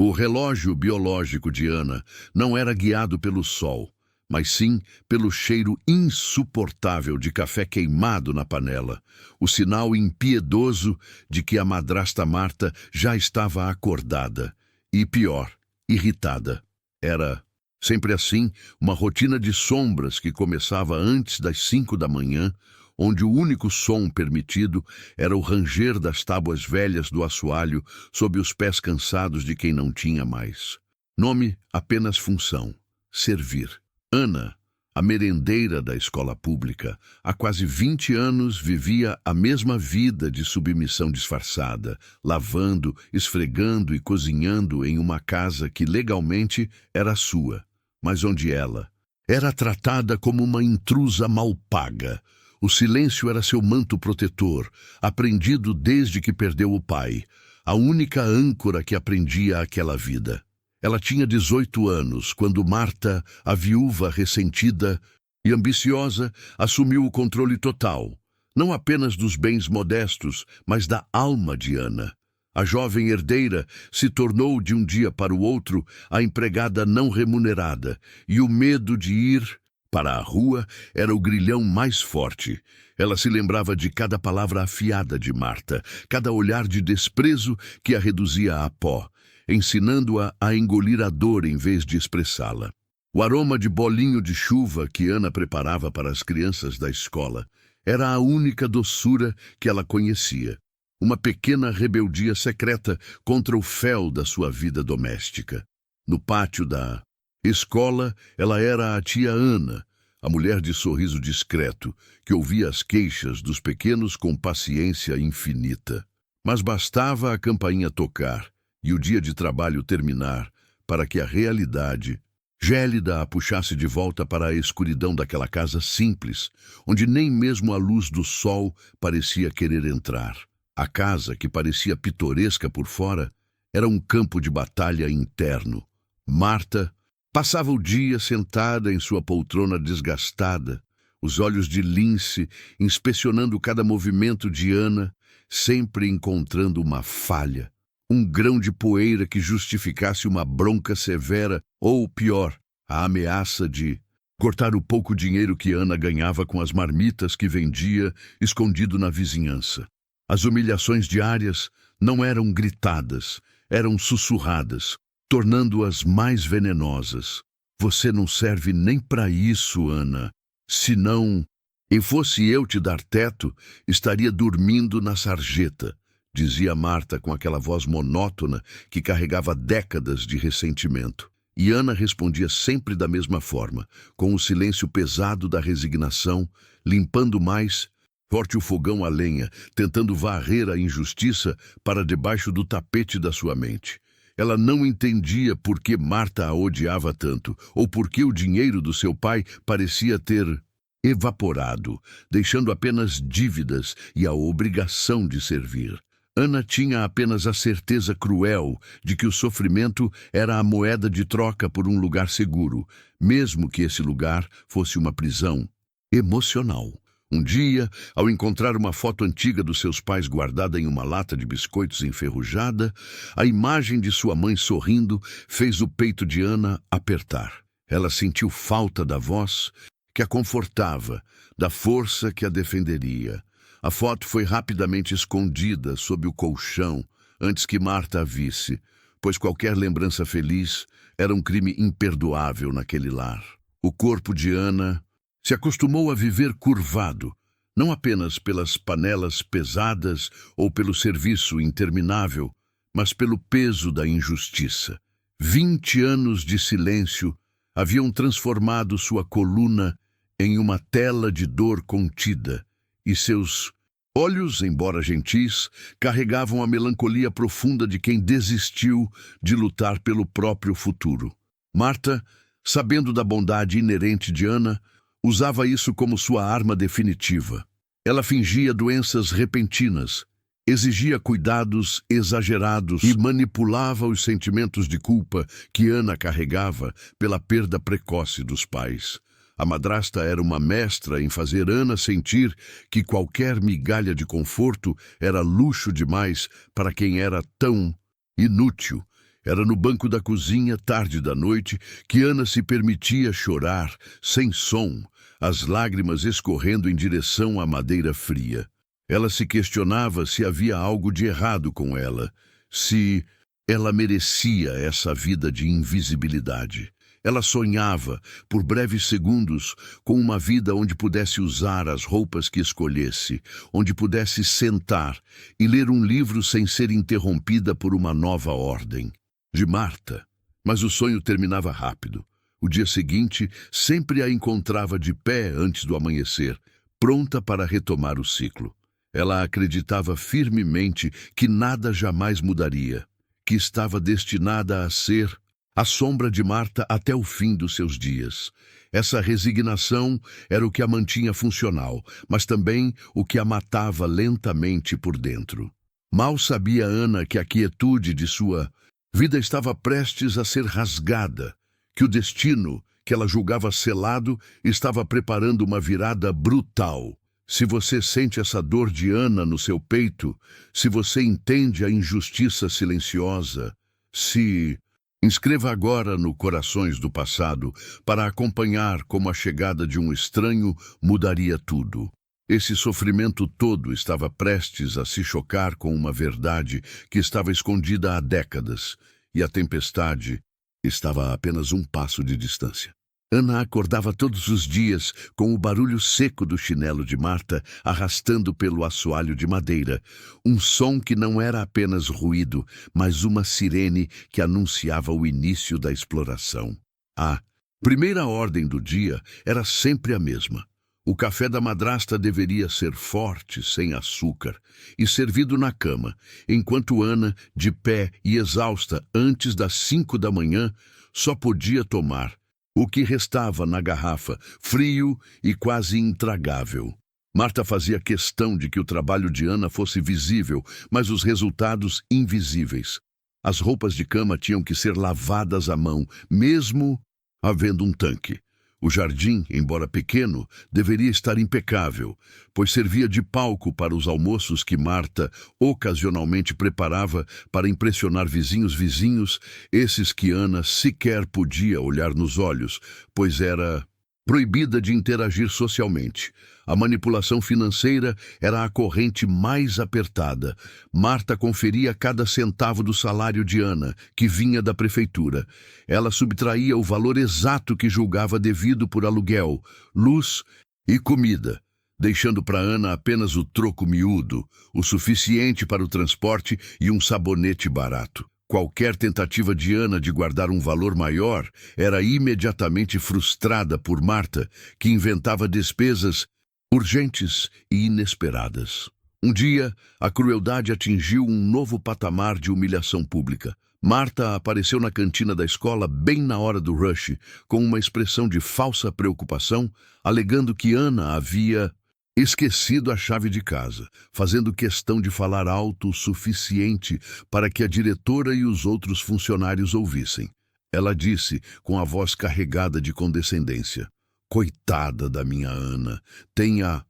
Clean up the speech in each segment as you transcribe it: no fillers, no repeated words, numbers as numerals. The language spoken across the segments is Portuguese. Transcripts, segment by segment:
O relógio biológico de Ana não era guiado pelo sol, mas sim pelo cheiro insuportável de café queimado na panela, o sinal impiedoso de que a madrasta Marta já estava acordada e, pior, irritada. Era sempre assim, uma rotina de sombras que começava antes das 5 da manhã, onde o único som permitido era o ranger das tábuas velhas do assoalho sob os pés cansados de quem não tinha mais. Nome, apenas função: servir. Ana, a merendeira da escola pública, há quase 20 anos vivia a mesma vida de submissão disfarçada, lavando, esfregando e cozinhando em uma casa que legalmente era sua, mas onde ela era tratada como uma intrusa mal paga. O silêncio era seu manto protetor, aprendido desde que perdeu o pai, a única âncora que aprendia aquela vida. Ela tinha 18 anos quando Marta, a viúva ressentida e ambiciosa, assumiu o controle total, não apenas dos bens modestos, mas da alma de Ana. A jovem herdeira se tornou de um dia para o outro a empregada não remunerada, e o medo de ir para a rua era o grilhão mais forte. Ela se lembrava de cada palavra afiada de Marta, cada olhar de desprezo que a reduzia a pó, ensinando-a a engolir a dor em vez de expressá-la. O aroma de bolinho de chuva que Ana preparava para as crianças da escola era a única doçura que ela conhecia, uma pequena rebeldia secreta contra o fel da sua vida doméstica. No pátio da escola, ela era a tia Ana, a mulher de sorriso discreto, que ouvia as queixas dos pequenos com paciência infinita. Mas bastava a campainha tocar e o dia de trabalho terminar para que a realidade gélida a puxasse de volta para a escuridão daquela casa simples, onde nem mesmo a luz do sol parecia querer entrar. A casa, que parecia pitoresca por fora, era um campo de batalha interno. Marta passava o dia sentada em sua poltrona desgastada, os olhos de lince inspecionando cada movimento de Ana, sempre encontrando uma falha, um grão de poeira que justificasse uma bronca severa ou, pior, a ameaça de cortar o pouco dinheiro que Ana ganhava com as marmitas que vendia escondido na vizinhança. As humilhações diárias não eram gritadas, eram sussurradas, tornando-as mais venenosas. Você não serve nem para isso, Ana. Se não, e fosse eu te dar teto, estaria dormindo na sarjeta, dizia Marta com aquela voz monótona que carregava décadas de ressentimento. E Ana respondia sempre da mesma forma, com o silêncio pesado da resignação, limpando mais forte o fogão a lenha, tentando varrer a injustiça para debaixo do tapete da sua mente. Ela não entendia por que Marta a odiava tanto, ou por que o dinheiro do seu pai parecia ter evaporado, deixando apenas dívidas e a obrigação de servir. Ana tinha apenas a certeza cruel de que o sofrimento era a moeda de troca por um lugar seguro, mesmo que esse lugar fosse uma prisão emocional. Um dia, ao encontrar uma foto antiga dos seus pais guardada em uma lata de biscoitos enferrujada, a imagem de sua mãe sorrindo fez o peito de Ana apertar. Ela sentiu falta da voz que a confortava, da força que a defenderia. A foto foi rapidamente escondida sob o colchão antes que Marta a visse, pois qualquer lembrança feliz era um crime imperdoável naquele lar. O corpo de Ana se acostumou a viver curvado, não apenas pelas panelas pesadas ou pelo serviço interminável, mas pelo peso da injustiça. 20 anos de silêncio haviam transformado sua coluna em uma tela de dor contida, e seus olhos, embora gentis, carregavam a melancolia profunda de quem desistiu de lutar pelo próprio futuro. Marta, sabendo da bondade inerente de Ana, usava isso como sua arma definitiva. Ela fingia doenças repentinas, exigia cuidados exagerados e manipulava os sentimentos de culpa que Ana carregava pela perda precoce dos pais. A madrasta era uma mestra em fazer Ana sentir que qualquer migalha de conforto era luxo demais para quem era tão inútil. Era no banco da cozinha, tarde da noite, que Ana se permitia chorar, sem som, as lágrimas escorrendo em direção à madeira fria. Ela se questionava se havia algo de errado com ela, se ela merecia essa vida de invisibilidade. Ela sonhava, por breves segundos, com uma vida onde pudesse usar as roupas que escolhesse, onde pudesse sentar e ler um livro sem ser interrompida por uma nova ordem de Marta. Mas o sonho terminava rápido. O dia seguinte sempre a encontrava de pé antes do amanhecer, pronta para retomar o ciclo. Ela acreditava firmemente que nada jamais mudaria, que estava destinada a ser a sombra de Marta até o fim dos seus dias. Essa resignação era o que a mantinha funcional, mas também o que a matava lentamente por dentro. Mal sabia Ana que a quietude de sua vida estava prestes a ser rasgada, que o destino, que ela julgava selado, estava preparando uma virada brutal. Se você sente essa dor de Ana no seu peito, se você entende a injustiça silenciosa, se inscreva agora no Corações do Passado para acompanhar como a chegada de um estranho mudaria tudo. Esse sofrimento todo estava prestes a se chocar com uma verdade que estava escondida há décadas, e a tempestade estava a apenas um passo de distância. Ana acordava todos os dias com o barulho seco do chinelo de Marta arrastando pelo assoalho de madeira, um som que não era apenas ruído, mas uma sirene que anunciava o início da exploração. A primeira ordem do dia era sempre a mesma. O café da madrasta deveria ser forte, sem açúcar, e servido na cama, enquanto Ana, de pé e exausta antes das 5 da manhã, só podia tomar o que restava na garrafa, frio e quase intragável. Marta fazia questão de que o trabalho de Ana fosse visível, mas os resultados invisíveis. As roupas de cama tinham que ser lavadas à mão, mesmo havendo um tanque. O jardim, embora pequeno, deveria estar impecável, pois servia de palco para os almoços que Marta ocasionalmente preparava para impressionar vizinhos, esses que Ana sequer podia olhar nos olhos, pois era proibida de interagir socialmente. A manipulação financeira era a corrente mais apertada. Marta conferia cada centavo do salário de Ana, que vinha da prefeitura. Ela subtraía o valor exato que julgava devido por aluguel, luz e comida, deixando para Ana apenas o troco miúdo, o suficiente para o transporte e um sabonete barato. Qualquer tentativa de Ana de guardar um valor maior era imediatamente frustrada por Marta, que inventava despesas urgentes e inesperadas. Um dia, a crueldade atingiu um novo patamar de humilhação pública. Marta apareceu na cantina da escola bem na hora do rush, com uma expressão de falsa preocupação, alegando que Ana havia esquecido a chave de casa, fazendo questão de falar alto o suficiente para que a diretora e os outros funcionários ouvissem. Ela disse, com a voz carregada de condescendência: "Coitada da minha Ana, tenha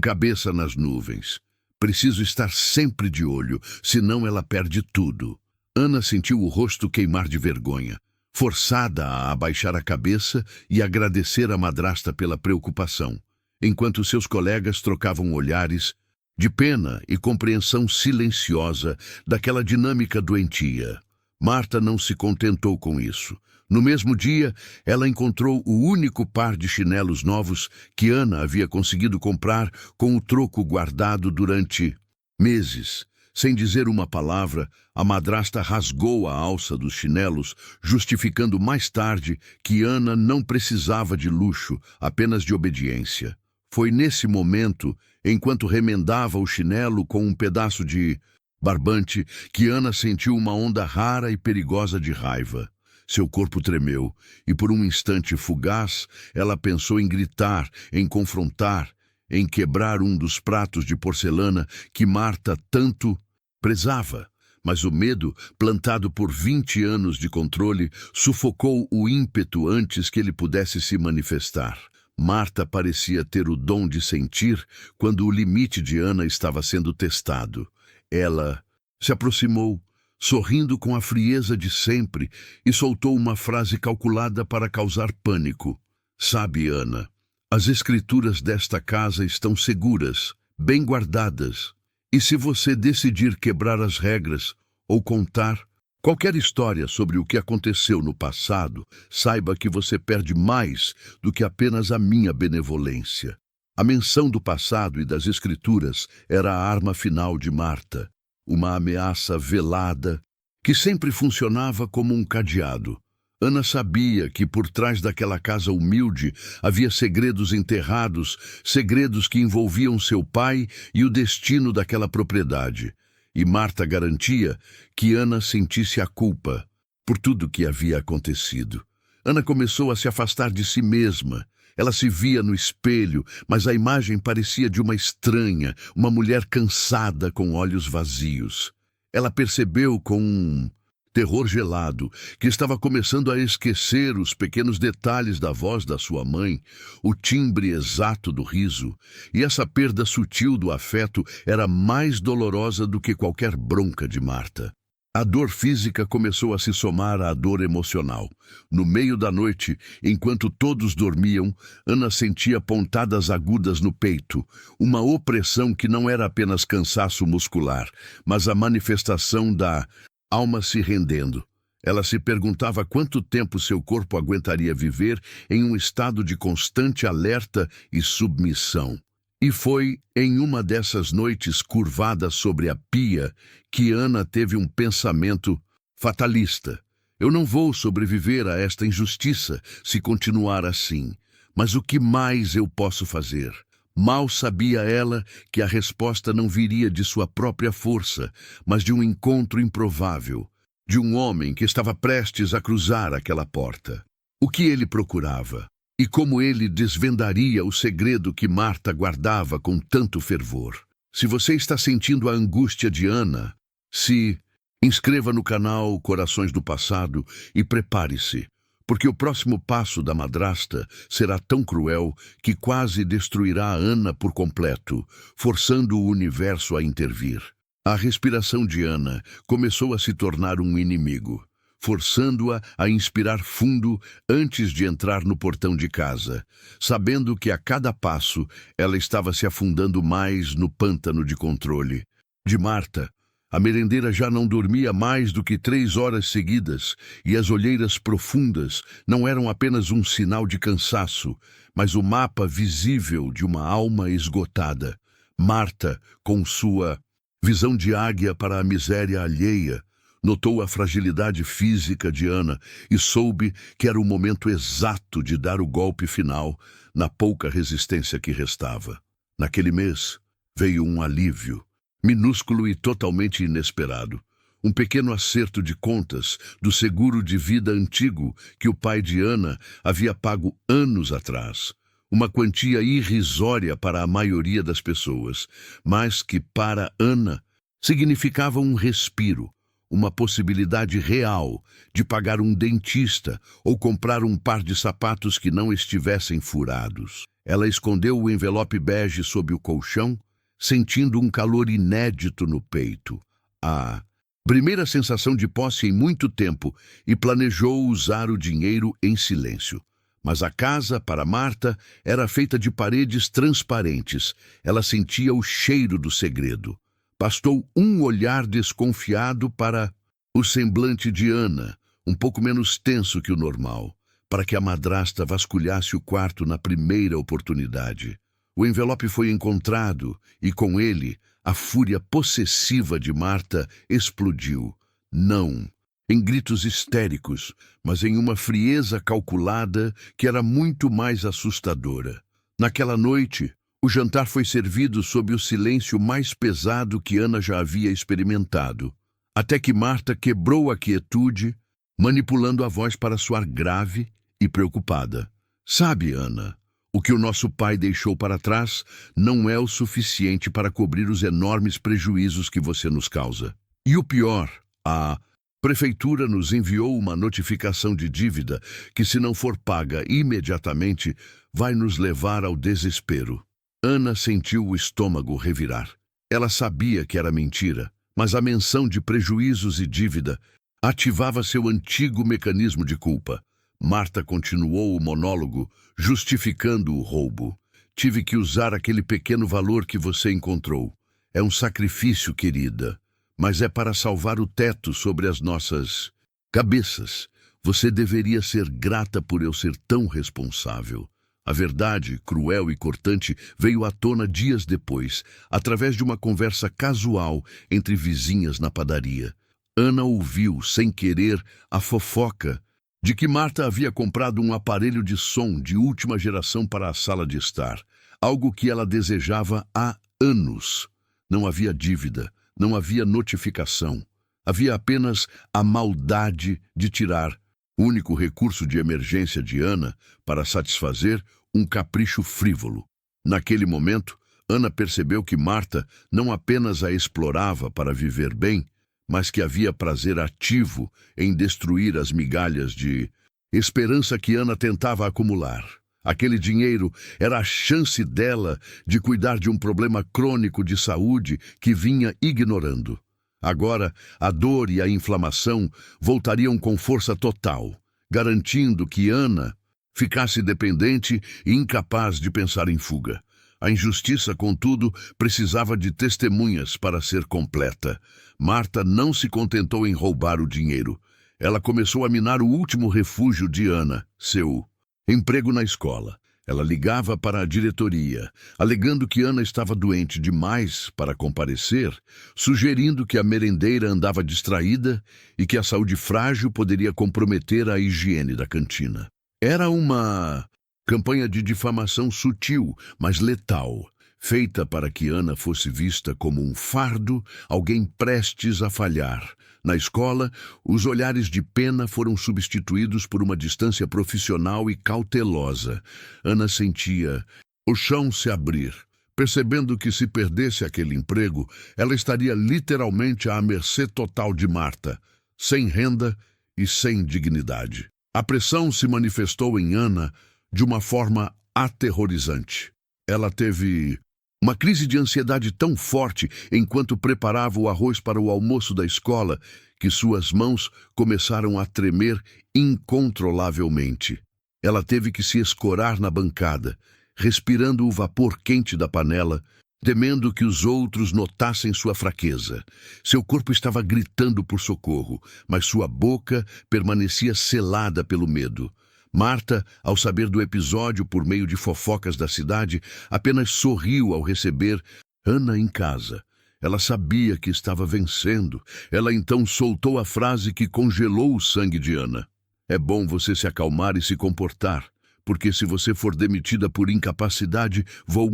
cabeça nas nuvens. Preciso estar sempre de olho, senão ela perde tudo." Ana sentiu o rosto queimar de vergonha, forçada a abaixar a cabeça e agradecer à madrasta pela preocupação, enquanto seus colegas trocavam olhares de pena e compreensão silenciosa daquela dinâmica doentia. Marta não se contentou com isso. No mesmo dia, ela encontrou o único par de chinelos novos que Ana havia conseguido comprar com o troco guardado durante meses. Sem dizer uma palavra, a madrasta rasgou a alça dos chinelos, justificando mais tarde que Ana não precisava de luxo, apenas de obediência. Foi nesse momento, enquanto remendava o chinelo com um pedaço de barbante, que Ana sentiu uma onda rara e perigosa de raiva. Seu corpo tremeu, e por um instante fugaz, ela pensou em gritar, em confrontar, em quebrar um dos pratos de porcelana que Marta tanto prezava. Mas o medo, plantado por 20 anos de controle, sufocou o ímpeto antes que ele pudesse se manifestar. Marta parecia ter o dom de sentir quando o limite de Ana estava sendo testado. Ela se aproximou, sorrindo com a frieza de sempre, e soltou uma frase calculada para causar pânico. Sabe, Ana, as escrituras desta casa estão seguras, bem guardadas. E se você decidir quebrar as regras ou contar qualquer história sobre o que aconteceu no passado, saiba que você perde mais do que apenas a minha benevolência. A menção do passado e das escrituras era a arma final de Marta, uma ameaça velada que sempre funcionava como um cadeado. Ana sabia que por trás daquela casa humilde havia segredos enterrados, segredos que envolviam seu pai e o destino daquela propriedade. E Marta garantia que Ana sentisse a culpa por tudo que havia acontecido. Ana começou a se afastar de si mesma. Ela se via no espelho, mas a imagem parecia de uma estranha, uma mulher cansada com olhos vazios. Ela percebeu com um terror gelado que estava começando a esquecer os pequenos detalhes da voz da sua mãe, o timbre exato do riso, e essa perda sutil do afeto era mais dolorosa do que qualquer bronca de Marta. A dor física começou a se somar à dor emocional. No meio da noite, enquanto todos dormiam, Ana sentia pontadas agudas no peito, uma opressão que não era apenas cansaço muscular, mas a manifestação da alma se rendendo. Ela se perguntava quanto tempo seu corpo aguentaria viver em um estado de constante alerta e submissão. E foi em uma dessas noites curvadas sobre a pia que Ana teve um pensamento fatalista. Eu não vou sobreviver a esta injustiça se continuar assim. Mas o que mais eu posso fazer? Mal sabia ela que a resposta não viria de sua própria força, mas de um encontro improvável, de um homem que estava prestes a cruzar aquela porta. O que ele procurava? E como ele desvendaria o segredo que Marta guardava com tanto fervor? Se você está sentindo a angústia de Ana, se inscreva no canal Corações do Passado e prepare-se, porque o próximo passo da madrasta será tão cruel que quase destruirá a Ana por completo, forçando o universo a intervir. A respiração de Ana começou a se tornar um inimigo, forçando-a a inspirar fundo antes de entrar no portão de casa, sabendo que a cada passo ela estava se afundando mais no pântano de controle. De Marta, a merendeira já não dormia mais do que 3 horas seguidas, e as olheiras profundas não eram apenas um sinal de cansaço, mas o mapa visível de uma alma esgotada. Marta, com sua visão de águia para a miséria alheia, notou a fragilidade física de Ana e soube que era o momento exato de dar o golpe final na pouca resistência que restava. Naquele mês, veio um alívio, minúsculo e totalmente inesperado. Um pequeno acerto de contas do seguro de vida antigo que o pai de Ana havia pago anos atrás. Uma quantia irrisória para a maioria das pessoas, mas que para Ana significava um respiro, uma possibilidade real de pagar um dentista ou comprar um par de sapatos que não estivessem furados. Ela escondeu o envelope bege sob o colchão, sentindo um calor inédito no peito. A primeira sensação de posse em muito tempo, e planejou usar o dinheiro em silêncio. Mas a casa, para Marta, era feita de paredes transparentes. Ela sentia o cheiro do segredo. Bastou um olhar desconfiado para o semblante de Ana, um pouco menos tenso que o normal, para que a madrasta vasculhasse o quarto na primeira oportunidade. O envelope foi encontrado e, com ele, a fúria possessiva de Marta explodiu. Não em gritos histéricos, mas em uma frieza calculada que era muito mais assustadora. Naquela noite, o jantar foi servido sob o silêncio mais pesado que Ana já havia experimentado, até que Marta quebrou a quietude, manipulando a voz para soar grave e preocupada. Sabe, Ana, o que o nosso pai deixou para trás não é o suficiente para cobrir os enormes prejuízos que você nos causa. E o pior, a prefeitura nos enviou uma notificação de dívida que, se não for paga imediatamente, vai nos levar ao desespero. Ana sentiu o estômago revirar. Ela sabia que era mentira, mas a menção de prejuízos e dívida ativava seu antigo mecanismo de culpa. Marta continuou o monólogo, justificando o roubo. Tive que usar aquele pequeno valor que você encontrou. É um sacrifício, querida, mas é para salvar o teto sobre as nossas cabeças. Você deveria ser grata por eu ser tão responsável. A verdade, cruel e cortante, veio à tona dias depois, através de uma conversa casual entre vizinhas na padaria. Ana ouviu, sem querer, a fofoca de que Marta havia comprado um aparelho de som de última geração para a sala de estar, algo que ela desejava há anos. Não havia dívida, não havia notificação. Havia apenas a maldade de tirar o único recurso de emergência de Ana para satisfazer um capricho frívolo. Naquele momento, Ana percebeu que Marta não apenas a explorava para viver bem, mas que havia prazer ativo em destruir as migalhas de esperança que Ana tentava acumular. Aquele dinheiro era a chance dela de cuidar de um problema crônico de saúde que vinha ignorando. Agora, a dor e a inflamação voltariam com força total, garantindo que Ana ficasse dependente e incapaz de pensar em fuga. A injustiça, contudo, precisava de testemunhas para ser completa. Marta não se contentou em roubar o dinheiro. Ela começou a minar o último refúgio de Ana, seu emprego na escola. Ela ligava para a diretoria, alegando que Ana estava doente demais para comparecer, sugerindo que a merendeira andava distraída e que a saúde frágil poderia comprometer a higiene da cantina. Era uma campanha de difamação sutil, mas letal, feita para que Ana fosse vista como um fardo, alguém prestes a falhar. Na escola, os olhares de pena foram substituídos por uma distância profissional e cautelosa. Ana sentia o chão se abrir, percebendo que se perdesse aquele emprego, ela estaria literalmente à mercê total de Marta, sem renda e sem dignidade. A pressão se manifestou em Ana de uma forma aterrorizante. Ela teve uma crise de ansiedade tão forte enquanto preparava o arroz para o almoço da escola que suas mãos começaram a tremer incontrolavelmente. Ela teve que se escorar na bancada, respirando o vapor quente da panela, temendo que os outros notassem sua fraqueza. Seu corpo estava gritando por socorro, mas sua boca permanecia selada pelo medo. Marta, ao saber do episódio por meio de fofocas da cidade, apenas sorriu ao receber Ana em casa. Ela sabia que estava vencendo. Ela então soltou a frase que congelou o sangue de Ana. É bom você se acalmar e se comportar, porque se você for demitida por incapacidade, vou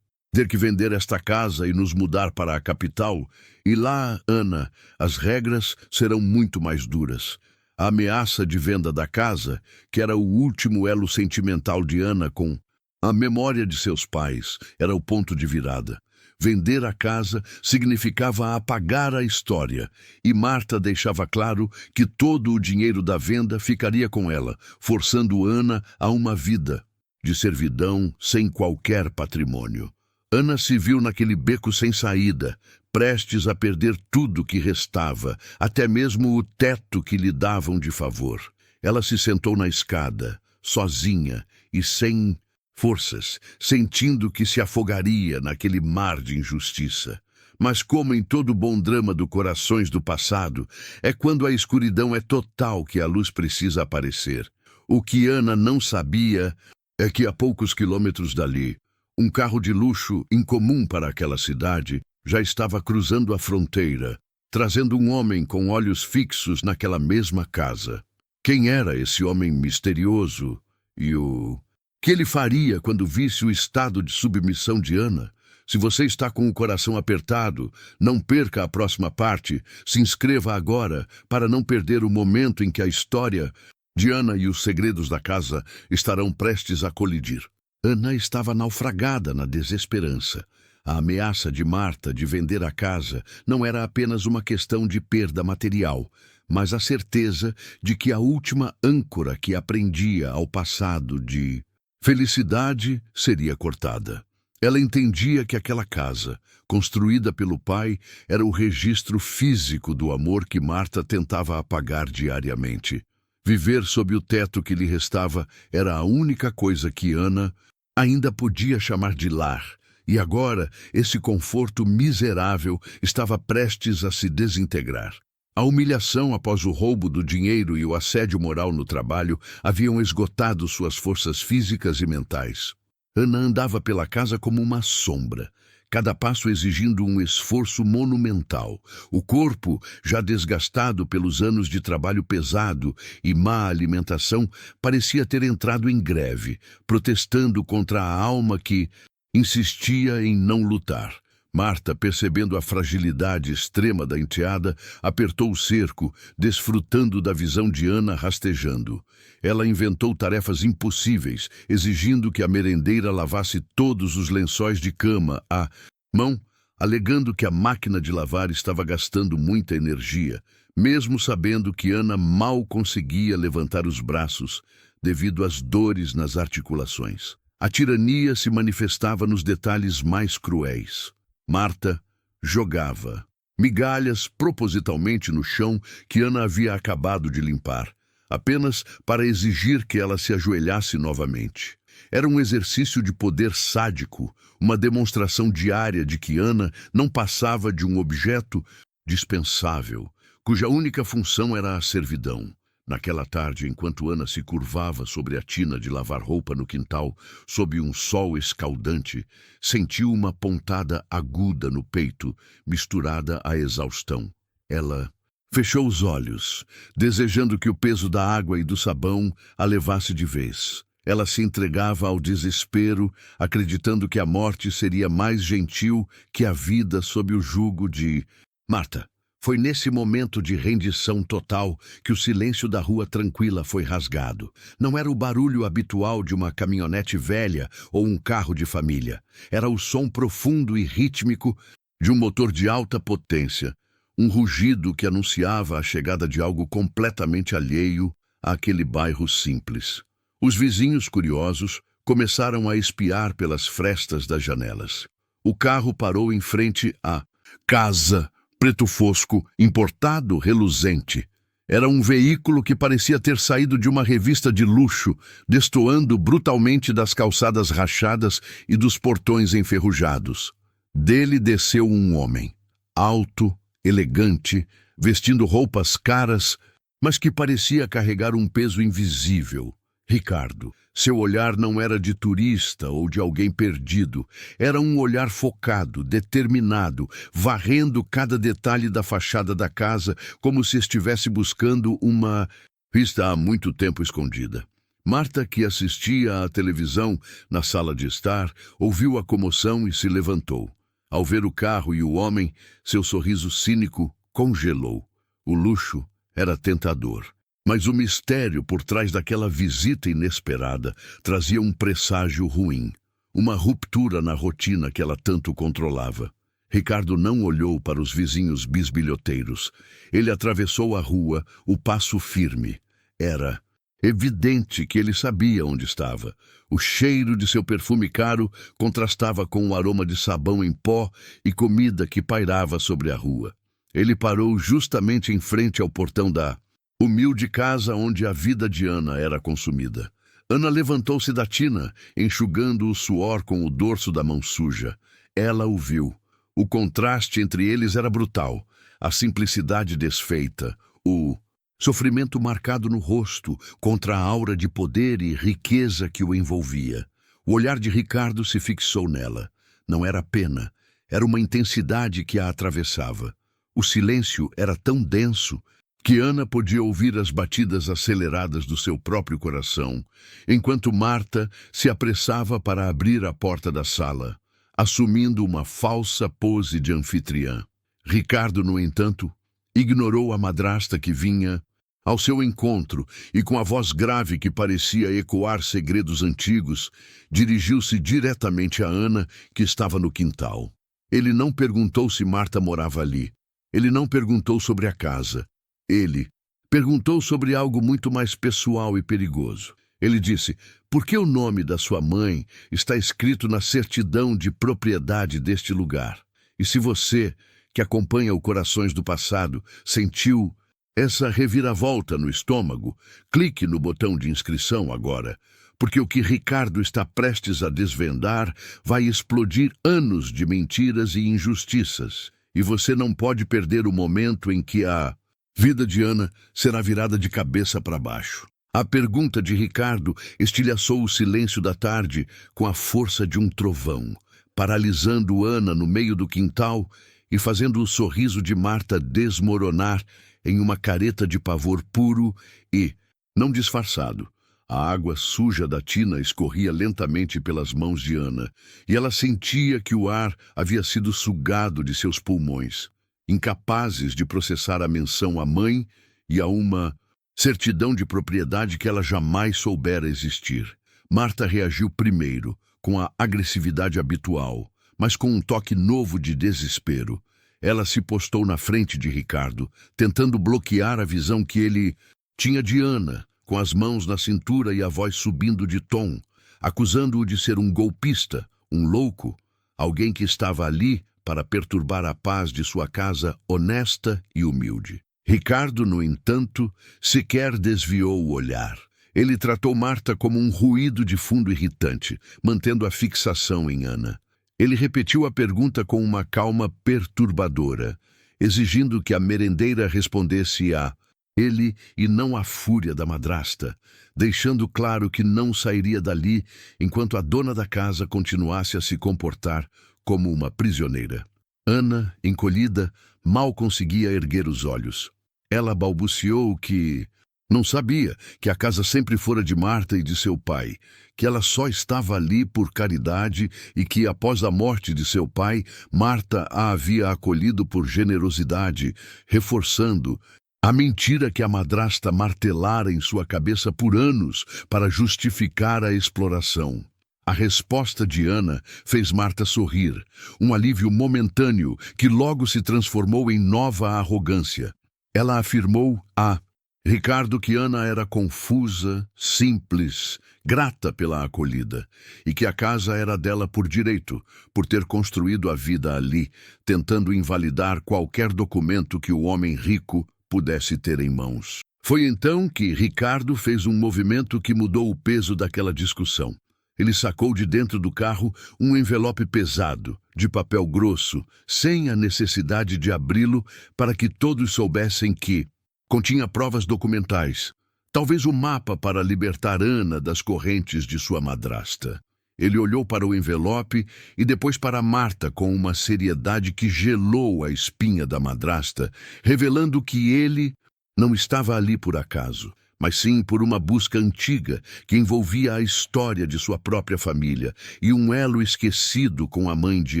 ter que vender esta casa e nos mudar para a capital. E lá, Ana, as regras serão muito mais duras. A ameaça de venda da casa, que era o último elo sentimental de Ana com a memória de seus pais, era o ponto de virada. Vender a casa significava apagar a história, e Marta deixava claro que todo o dinheiro da venda ficaria com ela, forçando Ana a uma vida de servidão sem qualquer patrimônio. Ana se viu naquele beco sem saída, prestes a perder tudo que restava, até mesmo o teto que lhe davam de favor. Ela se sentou na escada, sozinha e sem forças, sentindo que se afogaria naquele mar de injustiça. Mas como em todo bom drama do corações do passado, é quando a escuridão é total que a luz precisa aparecer. O que Ana não sabia é que a poucos quilômetros dali, um carro de luxo incomum para aquela cidade já estava cruzando a fronteira, trazendo um homem com olhos fixos naquela mesma casa. Quem era esse homem misterioso e o que ele faria quando visse o estado de submissão de Ana? Se você está com o coração apertado, não perca a próxima parte. Se inscreva agora para não perder o momento em que a história de Ana e os segredos da casa estarão prestes a colidir. Ana estava naufragada na desesperança. A ameaça de Marta de vender a casa não era apenas uma questão de perda material, mas a certeza de que a última âncora que a prendia ao passado de felicidade seria cortada. Ela entendia que aquela casa, construída pelo pai, era o registro físico do amor que Marta tentava apagar diariamente. Viver sob o teto que lhe restava era a única coisa que Ana ainda podia chamar de lar, e agora esse conforto miserável estava prestes a se desintegrar. A humilhação após o roubo do dinheiro e o assédio moral no trabalho haviam esgotado suas forças físicas e mentais. Ana andava pela casa como uma sombra, cada passo exigindo um esforço monumental. O corpo, já desgastado pelos anos de trabalho pesado e má alimentação, parecia ter entrado em greve, protestando contra a alma que insistia em não lutar. Marta, percebendo a fragilidade extrema da enteada, apertou o cerco, desfrutando da visão de Ana rastejando. Ela inventou tarefas impossíveis, exigindo que a merendeira lavasse todos os lençóis de cama à mão, alegando que a máquina de lavar estava gastando muita energia, mesmo sabendo que Ana mal conseguia levantar os braços devido às dores nas articulações. A tirania se manifestava nos detalhes mais cruéis. Marta jogava migalhas propositalmente no chão que Ana havia acabado de limpar, apenas para exigir que ela se ajoelhasse novamente. Era um exercício de poder sádico, uma demonstração diária de que Ana não passava de um objeto dispensável, cuja única função era a servidão. Naquela tarde, enquanto Ana se curvava sobre a tina de lavar roupa no quintal, sob um sol escaldante, sentiu uma pontada aguda no peito, misturada à exaustão. Ela fechou os olhos, desejando que o peso da água e do sabão a levasse de vez. Ela se entregava ao desespero, acreditando que a morte seria mais gentil que a vida sob o jugo de Marta. Foi nesse momento de rendição total que o silêncio da rua tranquila foi rasgado. Não era o barulho habitual de uma caminhonete velha ou um carro de família. Era o som profundo e rítmico de um motor de alta potência, um rugido que anunciava a chegada de algo completamente alheio àquele bairro simples. Os vizinhos curiosos começaram a espiar pelas frestas das janelas. O carro parou em frente à casa preto fosco, importado, reluzente. Era um veículo que parecia ter saído de uma revista de luxo, destoando brutalmente das calçadas rachadas e dos portões enferrujados. Dele desceu um homem, alto, elegante, vestindo roupas caras, mas que parecia carregar um peso invisível. Ricardo. Seu olhar não era de turista ou de alguém perdido. Era um olhar focado, determinado, varrendo cada detalhe da fachada da casa como se estivesse buscando uma pista há muito tempo escondida. Marta, que assistia à televisão na sala de estar, ouviu a comoção e se levantou. Ao ver o carro e o homem, seu sorriso cínico congelou. O luxo era tentador. Mas o mistério por trás daquela visita inesperada trazia um presságio ruim, uma ruptura na rotina que ela tanto controlava. Ricardo não olhou para os vizinhos bisbilhoteiros. Ele atravessou a rua, o passo firme. Era evidente que ele sabia onde estava. O cheiro de seu perfume caro contrastava com o aroma de sabão em pó e comida que pairava sobre a rua. Ele parou justamente em frente ao portão da humilde casa onde a vida de Ana era consumida. Ana levantou-se da tina, enxugando o suor com o dorso da mão suja. Ela o viu. O contraste entre eles era brutal. A simplicidade desfeita, o sofrimento marcado no rosto contra a aura de poder e riqueza que o envolvia. O olhar de Ricardo se fixou nela. Não era pena, era uma intensidade que a atravessava. O silêncio era tão denso que Ana podia ouvir as batidas aceleradas do seu próprio coração, enquanto Marta se apressava para abrir a porta da sala, assumindo uma falsa pose de anfitriã. Ricardo, no entanto, ignorou a madrasta que vinha ao seu encontro e, com a voz grave que parecia ecoar segredos antigos, dirigiu-se diretamente a Ana, que estava no quintal. Ele não perguntou se Marta morava ali. Ele não perguntou sobre a casa. Ele perguntou sobre algo muito mais pessoal e perigoso. Ele disse: por que o nome da sua mãe está escrito na certidão de propriedade deste lugar? E se você, que acompanha o Corações do Passado, sentiu essa reviravolta no estômago, clique no botão de inscrição agora, porque o que Ricardo está prestes a desvendar vai explodir anos de mentiras e injustiças, e você não pode perder o momento em que a vida de Ana será virada de cabeça para baixo. A pergunta de Ricardo estilhaçou o silêncio da tarde com a força de um trovão, paralisando Ana no meio do quintal e fazendo o sorriso de Marta desmoronar em uma careta de pavor puro e, não disfarçado. A água suja da tina escorria lentamente pelas mãos de Ana, e ela sentia que o ar havia sido sugado de seus pulmões, incapazes de processar a menção à mãe e a uma certidão de propriedade que ela jamais soubera existir. Marta reagiu primeiro, com a agressividade habitual, mas com um toque novo de desespero. Ela se postou na frente de Ricardo, tentando bloquear a visão que ele tinha de Ana, com as mãos na cintura e a voz subindo de tom, acusando-o de ser um golpista, um louco, alguém que estava ali para perturbar a paz de sua casa honesta e humilde. Ricardo, no entanto, sequer desviou o olhar. Ele tratou Marta como um ruído de fundo irritante, mantendo a fixação em Ana. Ele repetiu a pergunta com uma calma perturbadora, exigindo que a merendeira respondesse a ele e não a fúria da madrasta, deixando claro que não sairia dali enquanto a dona da casa continuasse a se comportar como uma prisioneira. Ana, encolhida, mal conseguia erguer os olhos. Ela balbuciou que não sabia, que a casa sempre fora de Marta e de seu pai, que ela só estava ali por caridade e que, após a morte de seu pai, Marta a havia acolhido por generosidade, reforçando a mentira que a madrasta martelara em sua cabeça por anos para justificar a exploração. A resposta de Ana fez Marta sorrir, um alívio momentâneo que logo se transformou em nova arrogância. Ela afirmou a Ricardo que Ana era confusa, simples, grata pela acolhida, e que a casa era dela por direito, por ter construído a vida ali, tentando invalidar qualquer documento que o homem rico pudesse ter em mãos. Foi então que Ricardo fez um movimento que mudou o peso daquela discussão. Ele sacou de dentro do carro um envelope pesado, de papel grosso, sem a necessidade de abri-lo para que todos soubessem que continha provas documentais, talvez o mapa para libertar Ana das correntes de sua madrasta. Ele olhou para o envelope e depois para Marta com uma seriedade que gelou a espinha da madrasta, revelando que ele não estava ali por acaso, mas sim por uma busca antiga que envolvia a história de sua própria família e um elo esquecido com a mãe de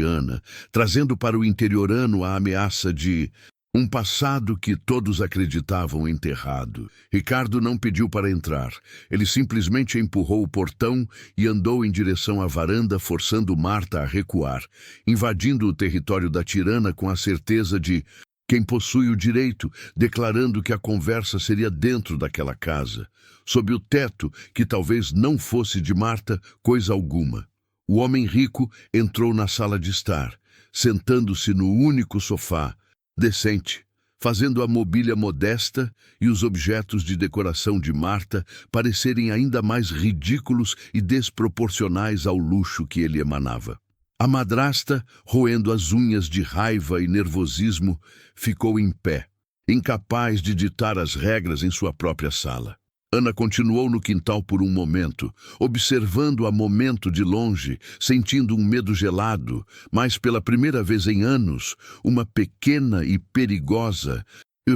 Ana, trazendo para o interiorano a ameaça de um passado que todos acreditavam enterrado. Ricardo não pediu para entrar. Ele simplesmente empurrou o portão e andou em direção à varanda, forçando Marta a recuar, invadindo o território da tirana com a certeza de quem possui o direito, declarando que a conversa seria dentro daquela casa, sob o teto que talvez não fosse de Marta coisa alguma. O homem rico entrou na sala de estar, sentando-se no único sofá, decente, fazendo a mobília modesta e os objetos de decoração de Marta parecerem ainda mais ridículos e desproporcionais ao luxo que ele emanava. A madrasta, roendo as unhas de raiva e nervosismo, ficou em pé, incapaz de ditar as regras em sua própria sala. Ana continuou no quintal por um momento, observando-a momento de longe, sentindo um medo gelado, mas pela primeira vez em anos, uma pequena e perigosa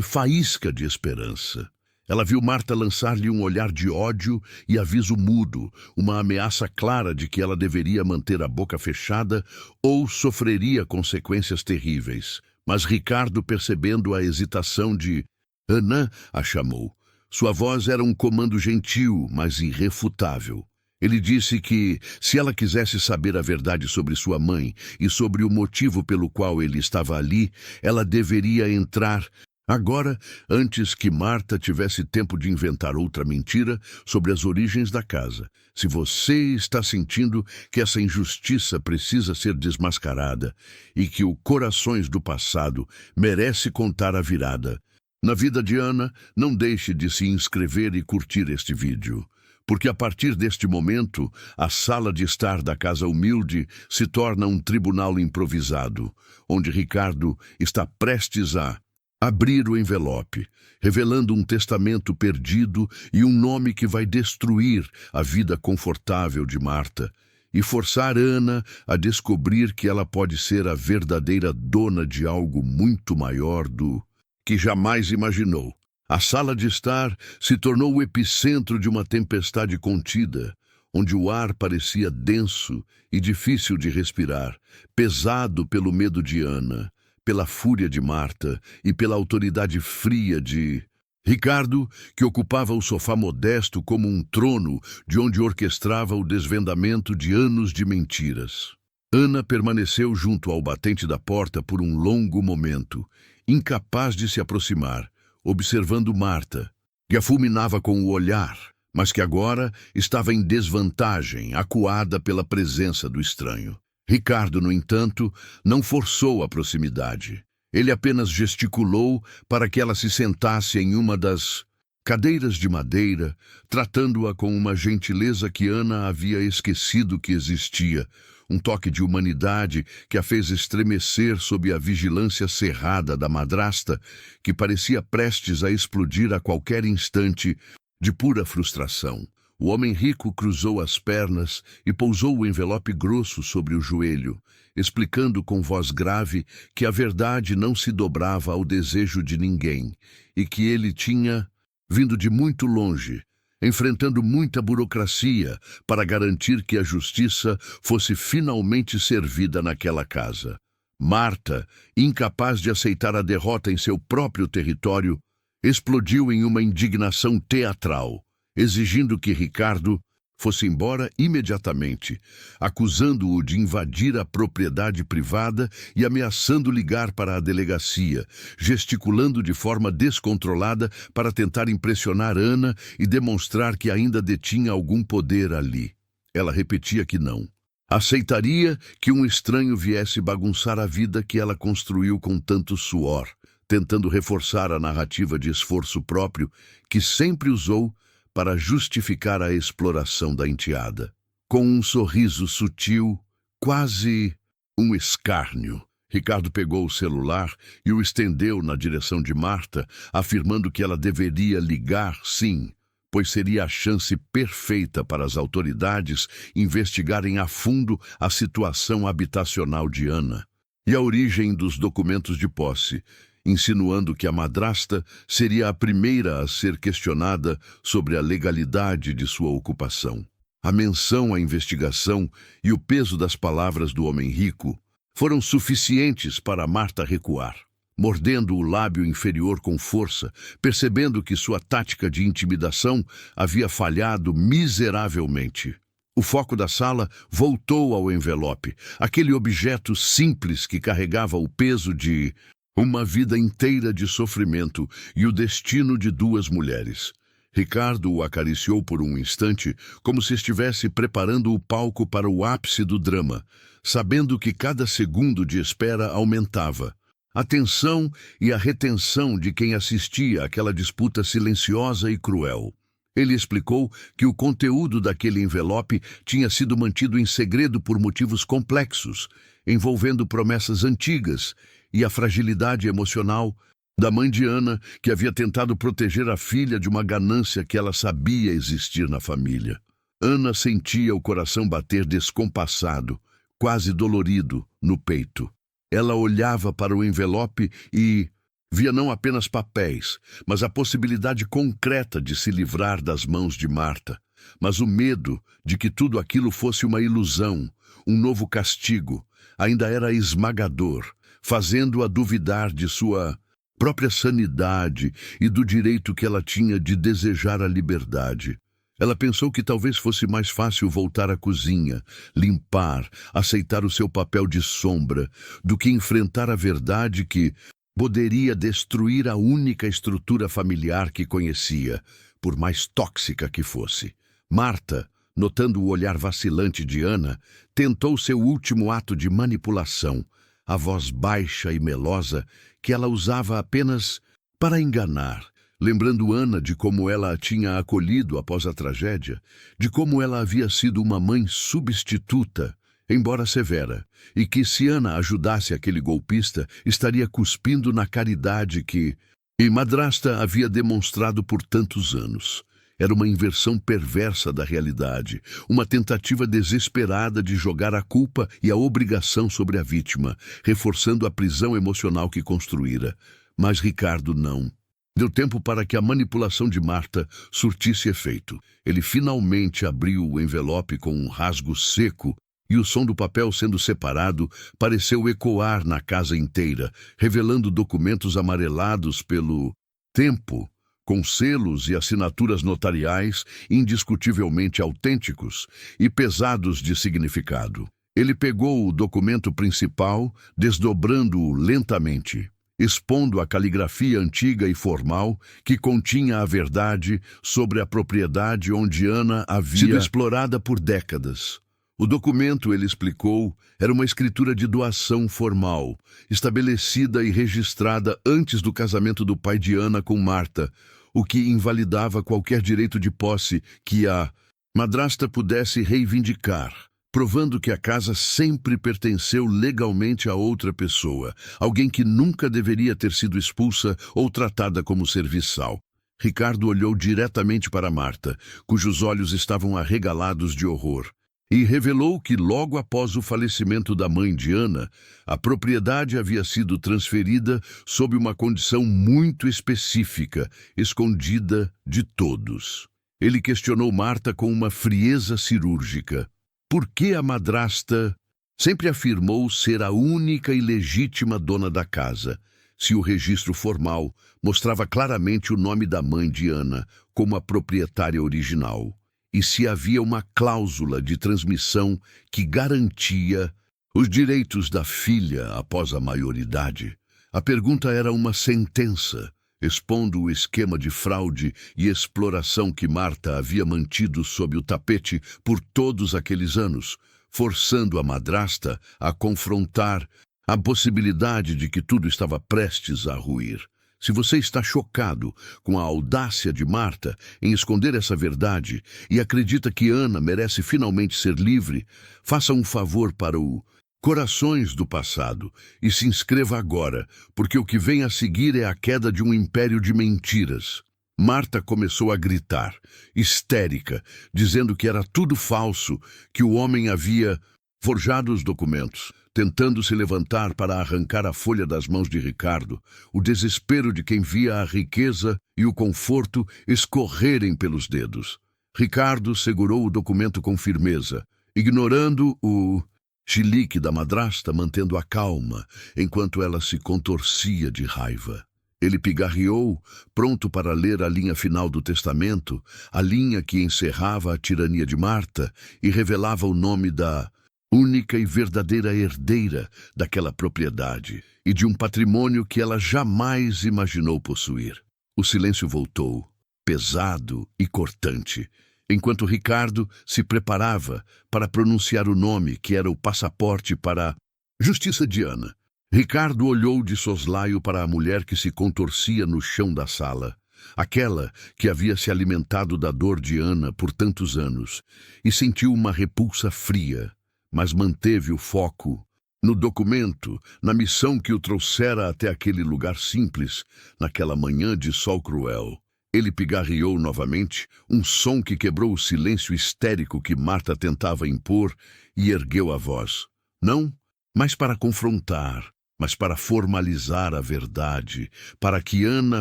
faísca de esperança. Ela viu Marta lançar-lhe um olhar de ódio e aviso mudo, uma ameaça clara de que ela deveria manter a boca fechada ou sofreria consequências terríveis. Mas Ricardo, percebendo a hesitação de Ana, a chamou. Sua voz era um comando gentil, mas irrefutável. Ele disse que, se ela quisesse saber a verdade sobre sua mãe e sobre o motivo pelo qual ele estava ali, ela deveria entrar Agora, antes que Marta tivesse tempo de inventar outra mentira sobre as origens da casa, se você está sentindo que essa injustiça precisa ser desmascarada e que o Corações do Passado merece contar a virada na vida de Ana, não deixe de se inscrever e curtir este vídeo. Porque a partir deste momento, a sala de estar da Casa Humilde se torna um tribunal improvisado, onde Ricardo está prestes a abrir o envelope, revelando um testamento perdido e um nome que vai destruir a vida confortável de Marta e forçar Ana a descobrir que ela pode ser a verdadeira dona de algo muito maior do que jamais imaginou. A sala de estar se tornou o epicentro de uma tempestade contida, onde o ar parecia denso e difícil de respirar, pesado pelo medo de Ana, pela fúria de Marta e pela autoridade fria de Ricardo, que ocupava o sofá modesto como um trono de onde orquestrava o desvendamento de anos de mentiras. Ana permaneceu junto ao batente da porta por um longo momento, incapaz de se aproximar, observando Marta, que a fulminava com o olhar, mas que agora estava em desvantagem, acuada pela presença do estranho. Ricardo, no entanto, não forçou a proximidade. Ele apenas gesticulou para que ela se sentasse em uma das cadeiras de madeira, tratando-a com uma gentileza que Ana havia esquecido que existia, um toque de humanidade que a fez estremecer sob a vigilância cerrada da madrasta, que parecia prestes a explodir a qualquer instante de pura frustração. O homem rico cruzou as pernas e pousou o envelope grosso sobre o joelho, explicando com voz grave que a verdade não se dobrava ao desejo de ninguém e que ele tinha vindo de muito longe, enfrentando muita burocracia para garantir que a justiça fosse finalmente servida naquela casa. Marta, incapaz de aceitar a derrota em seu próprio território, explodiu em uma indignação teatral, exigindo que Ricardo fosse embora imediatamente, acusando-o de invadir a propriedade privada e ameaçando ligar para a delegacia, gesticulando de forma descontrolada para tentar impressionar Ana e demonstrar que ainda detinha algum poder ali. Ela repetia que não aceitaria que um estranho viesse bagunçar a vida que ela construiu com tanto suor, tentando reforçar a narrativa de esforço próprio que sempre usou para justificar a exploração da enteada. Com um sorriso sutil, quase um escárnio, Ricardo pegou o celular e o estendeu na direção de Marta, afirmando que ela deveria ligar, sim, pois seria a chance perfeita para as autoridades investigarem a fundo a situação habitacional de Ana e a origem dos documentos de posse, insinuando que a madrasta seria a primeira a ser questionada sobre a legalidade de sua ocupação. A menção à investigação e o peso das palavras do homem rico foram suficientes para Marta recuar, mordendo o lábio inferior com força, percebendo que sua tática de intimidação havia falhado miseravelmente. O foco da sala voltou ao envelope, aquele objeto simples que carregava o peso de uma vida inteira de sofrimento e o destino de duas mulheres. Ricardo o acariciou por um instante, como se estivesse preparando o palco para o ápice do drama, sabendo que cada segundo de espera aumentava a tensão e a retenção de quem assistia àquela disputa silenciosa e cruel. Ele explicou que o conteúdo daquele envelope tinha sido mantido em segredo por motivos complexos, envolvendo promessas antigas e a fragilidade emocional da mãe de Ana, que havia tentado proteger a filha de uma ganância que ela sabia existir na família. Ana sentia o coração bater descompassado, quase dolorido, no peito. Ela olhava para o envelope e via não apenas papéis, mas a possibilidade concreta de se livrar das mãos de Marta, mas o medo de que tudo aquilo fosse uma ilusão, um novo castigo, ainda era esmagador, fazendo-a duvidar de sua própria sanidade e do direito que ela tinha de desejar a liberdade. Ela pensou que talvez fosse mais fácil voltar à cozinha, limpar, aceitar o seu papel de sombra, do que enfrentar a verdade que poderia destruir a única estrutura familiar que conhecia, por mais tóxica que fosse. Marta, notando o olhar vacilante de Ana, tentou seu último ato de manipulação, a voz baixa e melosa que ela usava apenas para enganar, lembrando Ana de como ela a tinha acolhido após a tragédia, de como ela havia sido uma mãe substituta, embora severa, e que se Ana ajudasse aquele golpista, estaria cuspindo na caridade que a madrasta havia demonstrado por tantos anos. Era uma inversão perversa da realidade, uma tentativa desesperada de jogar a culpa e a obrigação sobre a vítima, reforçando a prisão emocional que construíra. Mas Ricardo não. Deu tempo para que a manipulação de Marta surtisse efeito. Ele finalmente abriu o envelope com um rasgo seco e o som do papel sendo separado pareceu ecoar na casa inteira, revelando documentos amarelados pelo tempo, com selos e assinaturas notariais indiscutivelmente autênticos e pesados de significado. Ele pegou o documento principal, desdobrando-o lentamente, expondo a caligrafia antiga e formal que continha a verdade sobre a propriedade onde Ana havia sido explorada por décadas. O documento, ele explicou, era uma escritura de doação formal, estabelecida e registrada antes do casamento do pai de Ana com Marta, o que invalidava qualquer direito de posse que a madrasta pudesse reivindicar, provando que a casa sempre pertenceu legalmente a outra pessoa, alguém que nunca deveria ter sido expulsa ou tratada como serviçal. Ricardo olhou diretamente para Marta, cujos olhos estavam arregalados de horror, e revelou que logo após o falecimento da mãe de Ana, a propriedade havia sido transferida sob uma condição muito específica, escondida de todos. Ele questionou Marta com uma frieza cirúrgica. Por que a madrasta sempre afirmou ser a única e legítima dona da casa, se o registro formal mostrava claramente o nome da mãe de Ana como a proprietária original? E se havia uma cláusula de transmissão que garantia os direitos da filha após a maioridade? A pergunta era uma sentença, expondo o esquema de fraude e exploração que Marta havia mantido sob o tapete por todos aqueles anos, forçando a madrasta a confrontar a possibilidade de que tudo estava prestes a ruir. Se você está chocado com a audácia de Marta em esconder essa verdade e acredita que Ana merece finalmente ser livre, faça um favor para o Corações do Passado e se inscreva agora, porque o que vem a seguir é a queda de um império de mentiras. Marta começou a gritar, histérica, dizendo que era tudo falso, que o homem havia forjado os documentos, tentando se levantar para arrancar a folha das mãos de Ricardo, o desespero de quem via a riqueza e o conforto escorrerem pelos dedos. Ricardo segurou o documento com firmeza, ignorando o chilique da madrasta, mantendo a calma, enquanto ela se contorcia de raiva. Ele pigarreou, pronto para ler a linha final do testamento, a linha que encerrava a tirania de Marta e revelava o nome da única e verdadeira herdeira daquela propriedade e de um patrimônio que ela jamais imaginou possuir. O silêncio voltou, pesado e cortante, enquanto Ricardo se preparava para pronunciar o nome que era o passaporte para a justiça de Ana. Ricardo olhou de soslaio para a mulher que se contorcia no chão da sala, aquela que havia se alimentado da dor de Ana por tantos anos, e sentiu uma repulsa fria, mas manteve o foco no documento, na missão que o trouxera até aquele lugar simples, naquela manhã de sol cruel. Ele pigarreou novamente, um som que quebrou o silêncio histérico que Marta tentava impor, e ergueu a voz. Não, mas para confrontar, mas para formalizar a verdade, para que Ana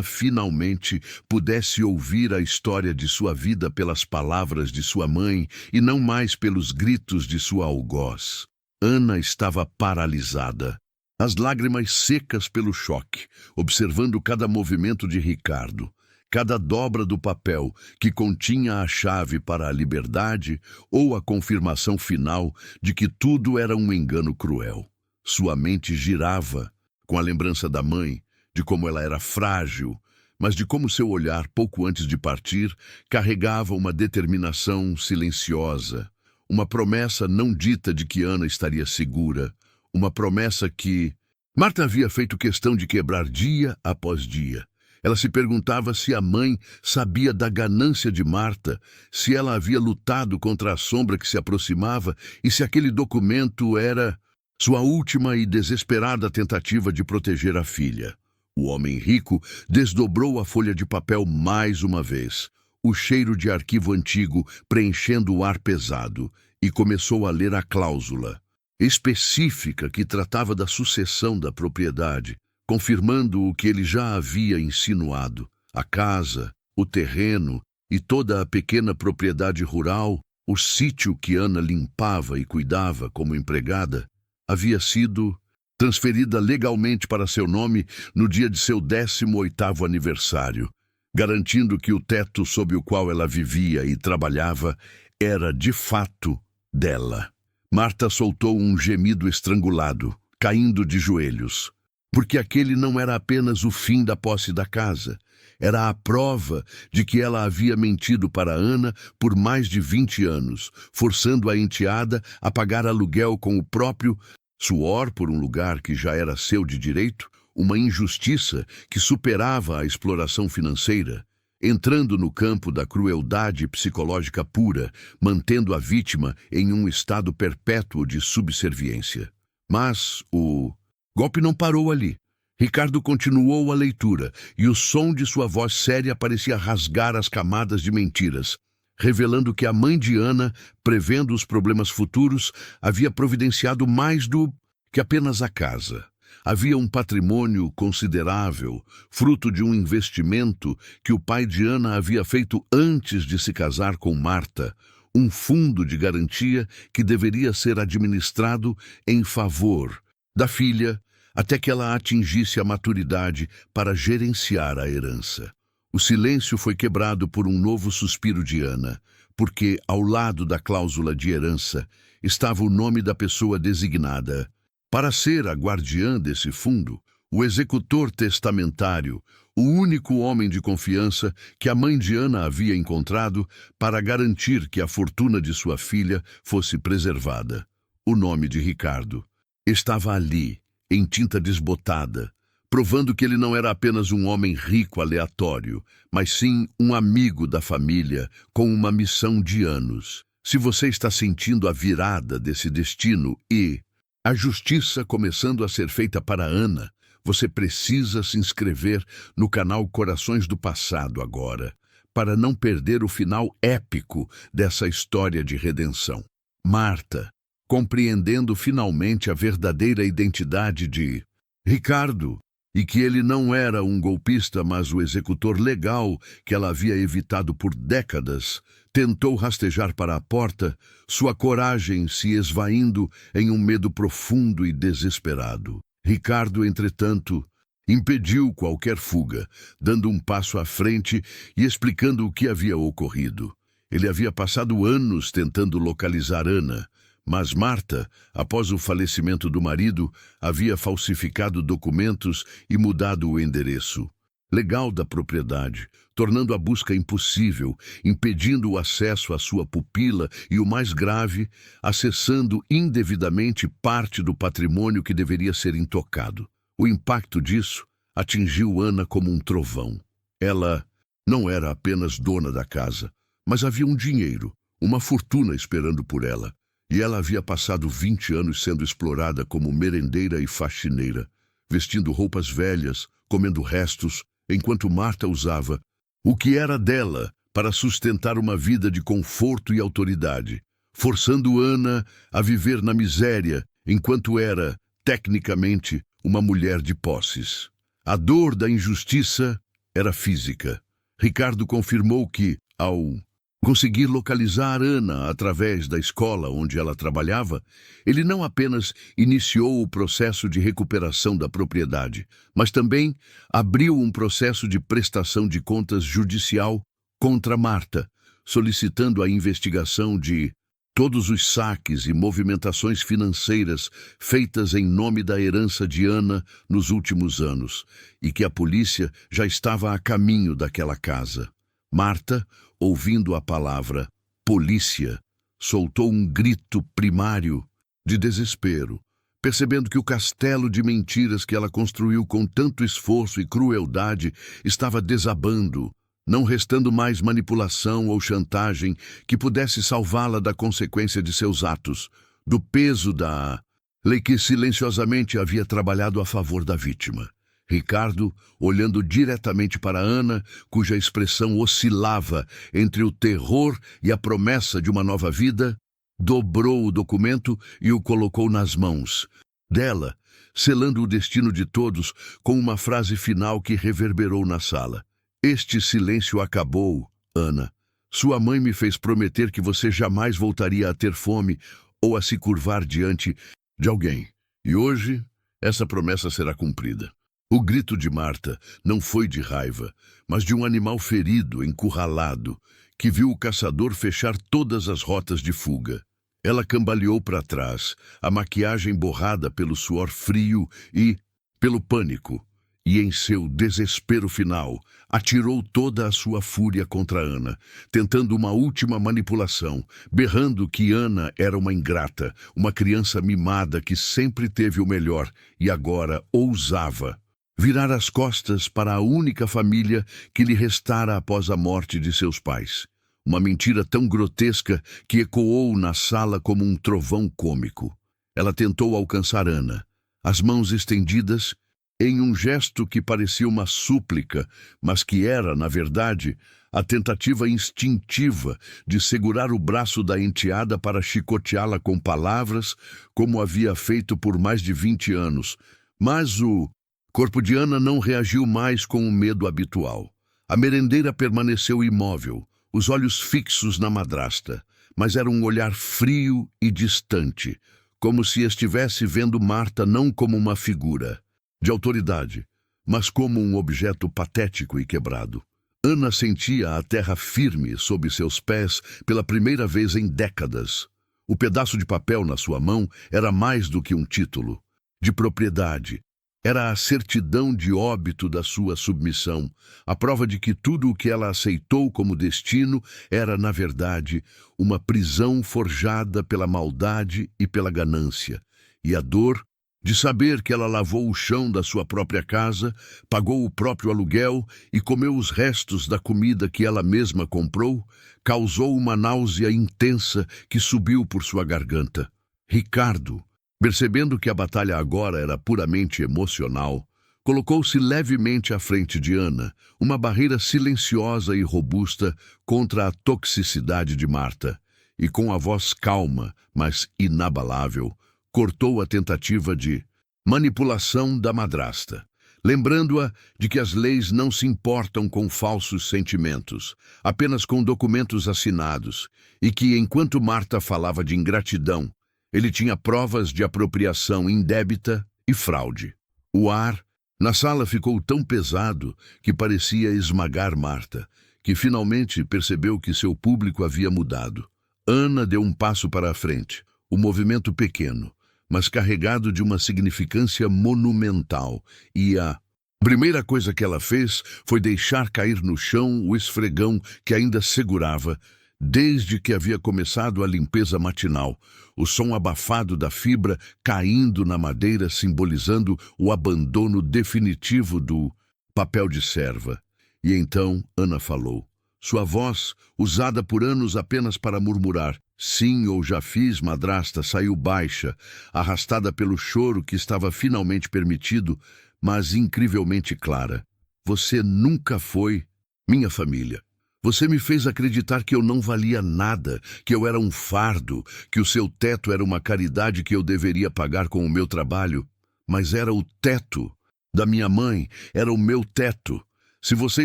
finalmente pudesse ouvir a história de sua vida pelas palavras de sua mãe e não mais pelos gritos de sua algoz. Ana estava paralisada, as lágrimas secas pelo choque, observando cada movimento de Ricardo, cada dobra do papel que continha a chave para a liberdade ou a confirmação final de que tudo era um engano cruel. Sua mente girava com a lembrança da mãe, de como ela era frágil, mas de como seu olhar, pouco antes de partir, carregava uma determinação silenciosa, uma promessa não dita de que Ana estaria segura, uma promessa que Marta havia feito questão de quebrar dia após dia. Ela se perguntava se a mãe sabia da ganância de Marta, se ela havia lutado contra a sombra que se aproximava e se aquele documento era sua última e desesperada tentativa de proteger a filha. O homem rico desdobrou a folha de papel mais uma vez, o cheiro de arquivo antigo preenchendo o ar pesado, e começou a ler a cláusula específica que tratava da sucessão da propriedade, confirmando o que ele já havia insinuado. A casa, o terreno e toda a pequena propriedade rural, o sítio que Ana limpava e cuidava como empregada, havia sido transferida legalmente para seu nome no dia de seu 18º aniversário, garantindo que o teto sob o qual ela vivia e trabalhava era, de fato, dela. Marta soltou um gemido estrangulado, caindo de joelhos, porque aquele não era apenas o fim da posse da casa, era a prova de que ela havia mentido para Ana por mais de 20 anos, forçando a enteada a pagar aluguel com o próprio suor por um lugar que já era seu de direito, uma injustiça que superava a exploração financeira, entrando no campo da crueldade psicológica pura, mantendo a vítima em um estado perpétuo de subserviência. Mas o golpe não parou ali. Ricardo continuou a leitura, e o som de sua voz séria parecia rasgar as camadas de mentiras, revelando que a mãe de Ana, prevendo os problemas futuros, havia providenciado mais do que apenas a casa. Havia um patrimônio considerável, fruto de um investimento que o pai de Ana havia feito antes de se casar com Marta, um fundo de garantia que deveria ser administrado em favor da filha até que ela atingisse a maturidade para gerenciar a herança. O silêncio foi quebrado por um novo suspiro de Ana, porque, ao lado da cláusula de herança, estava o nome da pessoa designada para ser a guardiã desse fundo, o executor testamentário, o único homem de confiança que a mãe de Ana havia encontrado para garantir que a fortuna de sua filha fosse preservada. O nome de Ricardo estava ali, em tinta desbotada, provando que ele não era apenas um homem rico aleatório, mas sim um amigo da família com uma missão de anos. Se você está sentindo a virada desse destino e a justiça começando a ser feita para Ana, você precisa se inscrever no canal Corações do Passado agora, para não perder o final épico dessa história de redenção. Marta, compreendendo finalmente a verdadeira identidade de Ricardo, e que ele não era um golpista, mas o executor legal que ela havia evitado por décadas, tentou rastejar para a porta, sua coragem se esvaindo em um medo profundo e desesperado. Ricardo, entretanto, impediu qualquer fuga, dando um passo à frente e explicando o que havia ocorrido. Ele havia passado anos tentando localizar Ana, mas Marta, após o falecimento do marido, havia falsificado documentos e mudado o endereço legal da propriedade, tornando a busca impossível, impedindo o acesso à sua pupila e, o mais grave, acessando indevidamente parte do patrimônio que deveria ser intocado. O impacto disso atingiu Ana como um trovão. Ela não era apenas dona da casa, mas havia um dinheiro, uma fortuna esperando por ela. E ela havia passado 20 anos sendo explorada como merendeira e faxineira, vestindo roupas velhas, comendo restos, enquanto Marta usava o que era dela para sustentar uma vida de conforto e autoridade, forçando Ana a viver na miséria enquanto era, tecnicamente, uma mulher de posses. A dor da injustiça era física. Ricardo confirmou que, ao conseguir localizar Ana através da escola onde ela trabalhava, ele não apenas iniciou o processo de recuperação da propriedade, mas também abriu um processo de prestação de contas judicial contra Marta, solicitando a investigação de Todos os saques e movimentações financeiras feitas em nome da herança de Ana nos últimos anos, e que a polícia já estava a caminho daquela casa. Marta, ouvindo a palavra polícia, soltou um grito primário de desespero, percebendo que o castelo de mentiras que ela construiu com tanto esforço e crueldade estava desabando, não restando mais manipulação ou chantagem que pudesse salvá-la da consequência de seus atos, do peso da lei que silenciosamente havia trabalhado a favor da vítima. Ricardo, olhando diretamente para Ana, cuja expressão oscilava entre o terror e a promessa de uma nova vida, dobrou o documento e o colocou nas mãos dela, selando o destino de todos com uma frase final que reverberou na sala. Este silêncio acabou, Ana. Sua mãe me fez prometer que você jamais voltaria a ter fome ou a se curvar diante de alguém. E hoje, essa promessa será cumprida. O grito de Marta não foi de raiva, mas de um animal ferido, encurralado, que viu o caçador fechar todas as rotas de fuga. Ela cambaleou para trás, a maquiagem borrada pelo suor frio e pelo pânico. E em seu desespero final, atirou toda a sua fúria contra Ana, tentando uma última manipulação, berrando que Ana era uma ingrata, uma criança mimada que sempre teve o melhor e agora ousava virar as costas para a única família que lhe restara após a morte de seus pais. Uma mentira tão grotesca que ecoou na sala como um trovão cômico. Ela tentou alcançar Ana, as mãos estendidas, em um gesto que parecia uma súplica, mas que era, na verdade, a tentativa instintiva de segurar o braço da enteada para chicoteá-la com palavras, como havia feito por mais de 20 anos. Mas o corpo de Ana não reagiu mais com o medo habitual. A merendeira permaneceu imóvel, os olhos fixos na madrasta, mas era um olhar frio e distante, como se estivesse vendo Marta não como uma figura de autoridade, mas como um objeto patético e quebrado. Ana sentia a terra firme sob seus pés pela primeira vez em décadas. O pedaço de papel na sua mão era mais do que um título de propriedade. Era a certidão de óbito da sua submissão, a prova de que tudo o que ela aceitou como destino era, na verdade, uma prisão forjada pela maldade e pela ganância, e a dor de saber que ela lavou o chão da sua própria casa, pagou o próprio aluguel e comeu os restos da comida que ela mesma comprou, causou uma náusea intensa que subiu por sua garganta. Ricardo, percebendo que a batalha agora era puramente emocional, colocou-se levemente à frente de Ana, uma barreira silenciosa e robusta contra a toxicidade de Marta, e com a voz calma, mas inabalável, cortou a tentativa de manipulação da madrasta, lembrando-a de que as leis não se importam com falsos sentimentos, apenas com documentos assinados, e que, enquanto Marta falava de ingratidão, ele tinha provas de apropriação indébita e fraude. O ar na sala ficou tão pesado que parecia esmagar Marta, que finalmente percebeu que seu público havia mudado. Ana deu um passo para a frente, o movimento pequeno, mas carregado de uma significância monumental, e a primeira coisa que ela fez foi deixar cair no chão o esfregão que ainda segurava, desde que havia começado a limpeza matinal, o som abafado da fibra caindo na madeira simbolizando o abandono definitivo do papel de serva. E então Ana falou. Sua voz, usada por anos apenas para murmurar "sim" ou "já fiz, madrasta", saiu baixa, arrastada pelo choro que estava finalmente permitido, mas incrivelmente clara. Você nunca foi minha família. Você me fez acreditar que eu não valia nada, que eu era um fardo, que o seu teto era uma caridade que eu deveria pagar com o meu trabalho. Mas era o teto da minha mãe, era o meu teto. Se você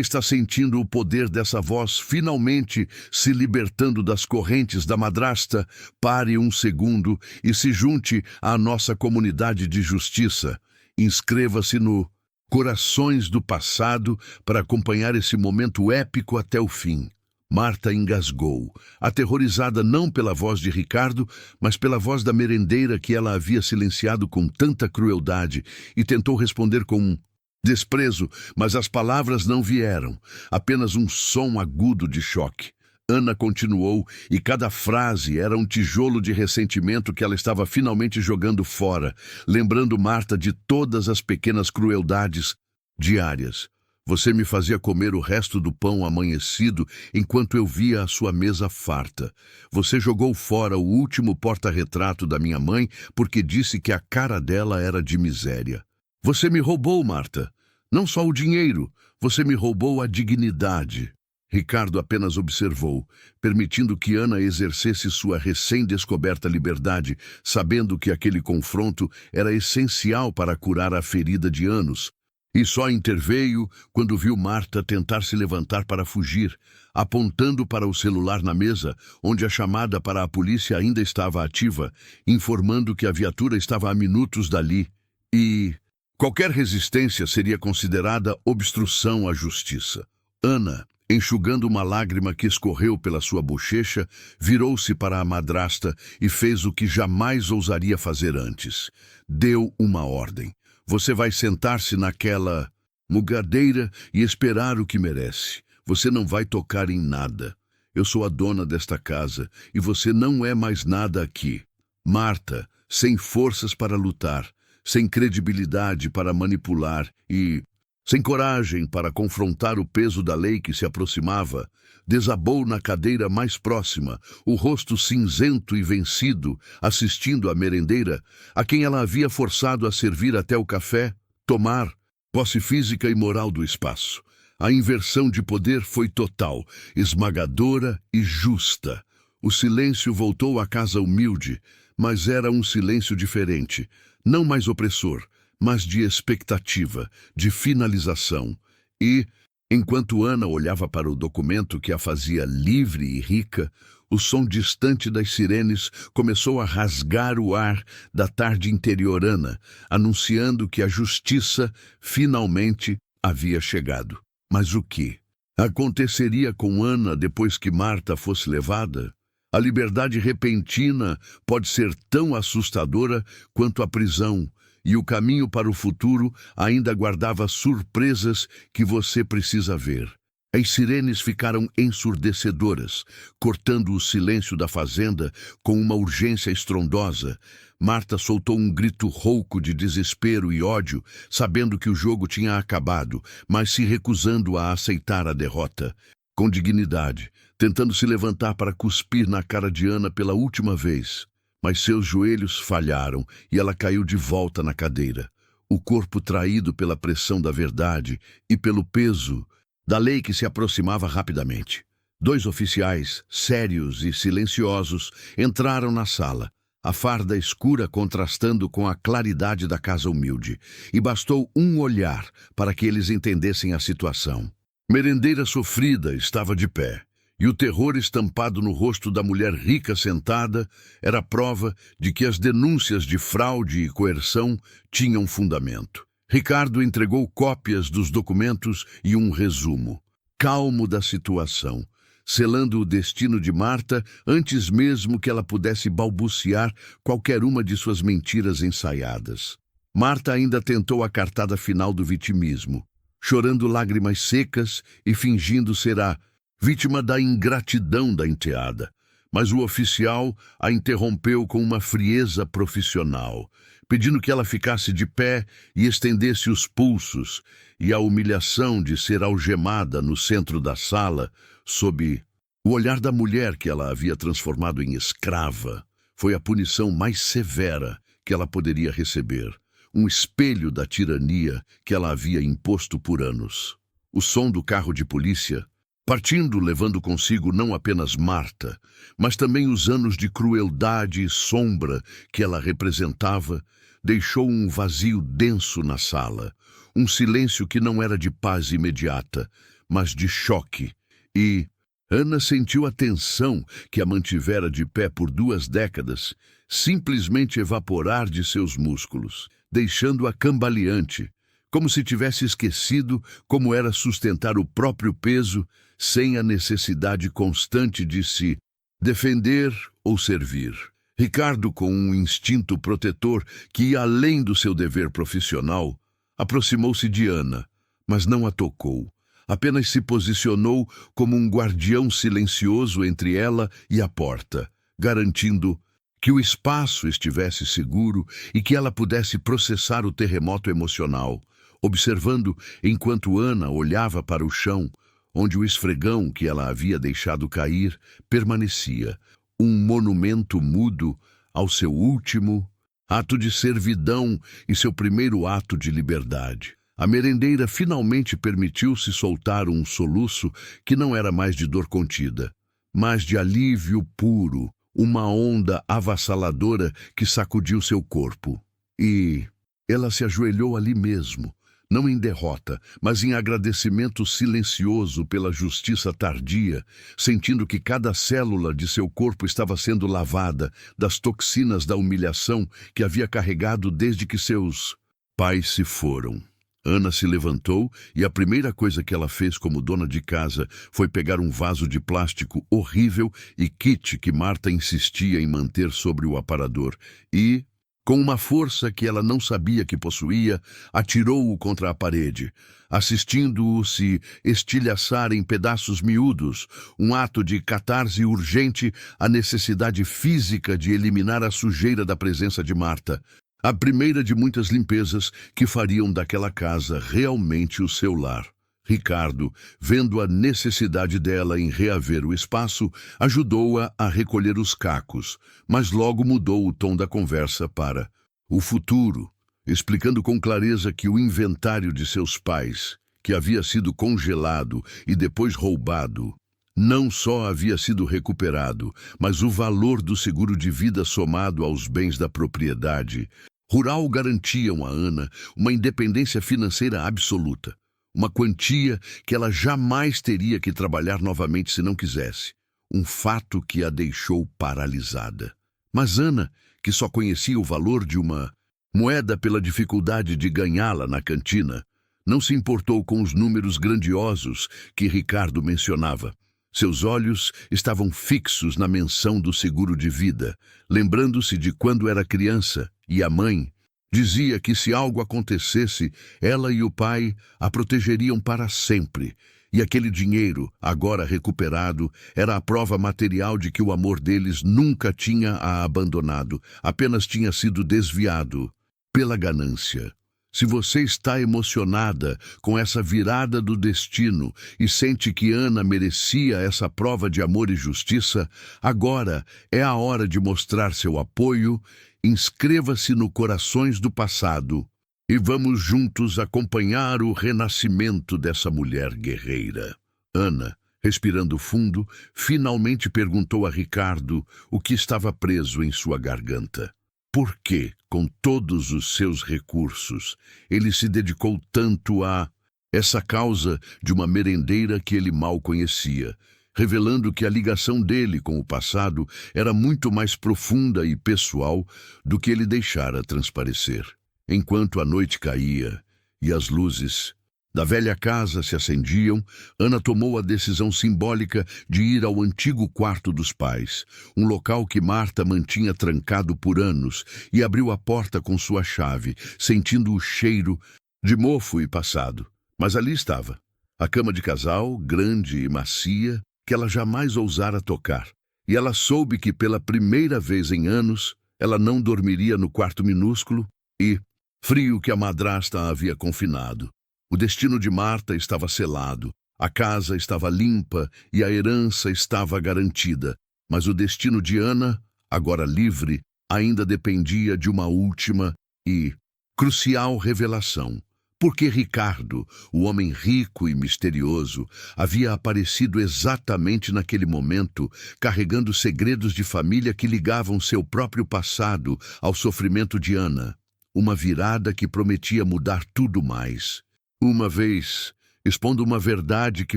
está sentindo o poder dessa voz finalmente se libertando das correntes da madrasta, pare um segundo e se junte à nossa comunidade de justiça. Inscreva-se no Corações do Passado para acompanhar esse momento épico até o fim. Marta engasgou, aterrorizada não pela voz de Ricardo, mas pela voz da merendeira que ela havia silenciado com tanta crueldade, e tentou responder com um desprezo, mas as palavras não vieram, apenas um som agudo de choque. Ana continuou, e cada frase era um tijolo de ressentimento que ela estava finalmente jogando fora, lembrando Marta de todas as pequenas crueldades diárias. Você me fazia comer o resto do pão amanhecido enquanto eu via a sua mesa farta. Você jogou fora o último porta-retrato da minha mãe porque disse que a cara dela era de miséria. Você me roubou, Marta. Não só o dinheiro, você me roubou a dignidade. Ricardo apenas observou, permitindo que Ana exercesse sua recém-descoberta liberdade, sabendo que aquele confronto era essencial para curar a ferida de anos. E só interveio quando viu Marta tentar se levantar para fugir, apontando para o celular na mesa, onde a chamada para a polícia ainda estava ativa, informando que a viatura estava a minutos dali e qualquer resistência seria considerada obstrução à justiça. Ana, enxugando uma lágrima que escorreu pela sua bochecha, virou-se para a madrasta e fez o que jamais ousaria fazer antes. Deu uma ordem. Você vai sentar-se naquela mugadeira e esperar o que merece. Você não vai tocar em nada. Eu sou a dona desta casa e você não é mais nada aqui. Marta, sem forças para lutar, sem credibilidade para manipular e sem coragem para confrontar o peso da lei que se aproximava, desabou na cadeira mais próxima, o rosto cinzento e vencido, assistindo à merendeira, a quem ela havia forçado a servir até o café, tomar posse física e moral do espaço. A inversão de poder foi total, esmagadora e justa. O silêncio voltou à casa humilde, mas era um silêncio diferente, não mais opressor, mas de expectativa, de finalização. E, enquanto Ana olhava para o documento que a fazia livre e rica, o som distante das sirenes começou a rasgar o ar da tarde interiorana, anunciando que a justiça finalmente havia chegado. Mas o que aconteceria com Ana depois que Marta fosse levada? A liberdade repentina pode ser tão assustadora quanto a prisão, e o caminho para o futuro ainda guardava surpresas que você precisa ver. As sirenes ficaram ensurdecedoras, cortando o silêncio da fazenda com uma urgência estrondosa. Marta soltou um grito rouco de desespero e ódio, sabendo que o jogo tinha acabado, mas se recusando a aceitar a derrota. Com dignidade, tentando se levantar para cuspir na cara de Ana pela última vez. Mas seus joelhos falharam e ela caiu de volta na cadeira. O corpo traído pela pressão da verdade e pelo peso da lei que se aproximava rapidamente. 2 oficiais, sérios e silenciosos, entraram na sala, a farda escura contrastando com a claridade da casa humilde, e bastou um olhar para que eles entendessem a situação. Merendeira sofrida estava de pé. E o terror estampado no rosto da mulher rica sentada era prova de que as denúncias de fraude e coerção tinham fundamento. Ricardo entregou cópias dos documentos e um resumo, calmo da situação, selando o destino de Marta antes mesmo que ela pudesse balbuciar qualquer uma de suas mentiras ensaiadas. Marta ainda tentou a cartada final do vitimismo, chorando lágrimas secas e fingindo ser a vítima da ingratidão da enteada, mas o oficial a interrompeu com uma frieza profissional, pedindo que ela ficasse de pé e estendesse os pulsos, e a humilhação de ser algemada no centro da sala, sob o olhar da mulher que ela havia transformado em escrava, foi a punição mais severa que ela poderia receber, um espelho da tirania que ela havia imposto por anos. O som do carro de polícia partindo, levando consigo não apenas Marta, mas também os anos de crueldade e sombra que ela representava, deixou um vazio denso na sala, um silêncio que não era de paz imediata, mas de choque. E Ana sentiu a tensão que a mantivera de pé por 2 décadas simplesmente evaporar de seus músculos, deixando-a cambaleante, como se tivesse esquecido como era sustentar o próprio peso sem a necessidade constante de se defender ou servir. Ricardo, com um instinto protetor que ia além do seu dever profissional, aproximou-se de Ana, mas não a tocou. Apenas se posicionou como um guardião silencioso entre ela e a porta, garantindo que o espaço estivesse seguro e que ela pudesse processar o terremoto emocional, observando enquanto Ana olhava para o chão, onde o esfregão que ela havia deixado cair permanecia, um monumento mudo ao seu último ato de servidão e seu primeiro ato de liberdade. A merendeira finalmente permitiu-se soltar um soluço que não era mais de dor contida, mas de alívio puro, uma onda avassaladora que sacudiu seu corpo. E ela se ajoelhou ali mesmo, não em derrota, mas em agradecimento silencioso pela justiça tardia, sentindo que cada célula de seu corpo estava sendo lavada das toxinas da humilhação que havia carregado desde que seus pais se foram. Ana se levantou e a primeira coisa que ela fez como dona de casa foi pegar um vaso de plástico horrível e kit que Marta insistia em manter sobre o aparador e, com uma força que ela não sabia que possuía, atirou-o contra a parede, assistindo-o se estilhaçar em pedaços miúdos, um ato de catarse urgente à necessidade física de eliminar a sujeira da presença de Marta. A primeira de muitas limpezas que fariam daquela casa realmente o seu lar. Ricardo, vendo a necessidade dela em reaver o espaço, ajudou-a a recolher os cacos, mas logo mudou o tom da conversa para o futuro, explicando com clareza que o inventário de seus pais, que havia sido congelado e depois roubado, não só havia sido recuperado, mas o valor do seguro de vida somado aos bens da propriedade rural garantiam a Ana uma independência financeira absoluta, uma quantia que ela jamais teria que trabalhar novamente se não quisesse, um fato que a deixou paralisada. Mas Ana, que só conhecia o valor de uma moeda pela dificuldade de ganhá-la na cantina, não se importou com os números grandiosos que Ricardo mencionava. Seus olhos estavam fixos na menção do seguro de vida, lembrando-se de quando era criança e a mãe dizia que se algo acontecesse, ela e o pai a protegeriam para sempre, e aquele dinheiro, agora recuperado, era a prova material de que o amor deles nunca tinha a abandonado, apenas tinha sido desviado pela ganância. Se você está emocionada com essa virada do destino e sente que Ana merecia essa prova de amor e justiça, agora é a hora de mostrar seu apoio. Inscreva-se no Corações do Passado e vamos juntos acompanhar o renascimento dessa mulher guerreira. Ana, respirando fundo, finalmente perguntou a Ricardo o que estava preso em sua garganta. Por que, com todos os seus recursos, ele se dedicou tanto a essa causa de uma merendeira que ele mal conhecia, revelando que a ligação dele com o passado era muito mais profunda e pessoal do que ele deixara transparecer. Enquanto a noite caía e as luzes da velha casa se acendiam, Ana tomou a decisão simbólica de ir ao antigo quarto dos pais, um local que Marta mantinha trancado por anos, e abriu a porta com sua chave, sentindo o cheiro de mofo e passado. Mas ali estava, a cama de casal, grande e macia, que ela jamais ousara tocar. E ela soube que pela primeira vez em anos, ela não dormiria no quarto minúsculo e frio que a madrasta a havia confinado. O destino de Marta estava selado, a casa estava limpa e a herança estava garantida, mas o destino de Ana, agora livre, ainda dependia de uma última e crucial revelação. Porque Ricardo, o homem rico e misterioso, havia aparecido exatamente naquele momento, carregando segredos de família que ligavam seu próprio passado ao sofrimento de Ana. Uma virada que prometia mudar tudo mais. Uma vez, expondo uma verdade que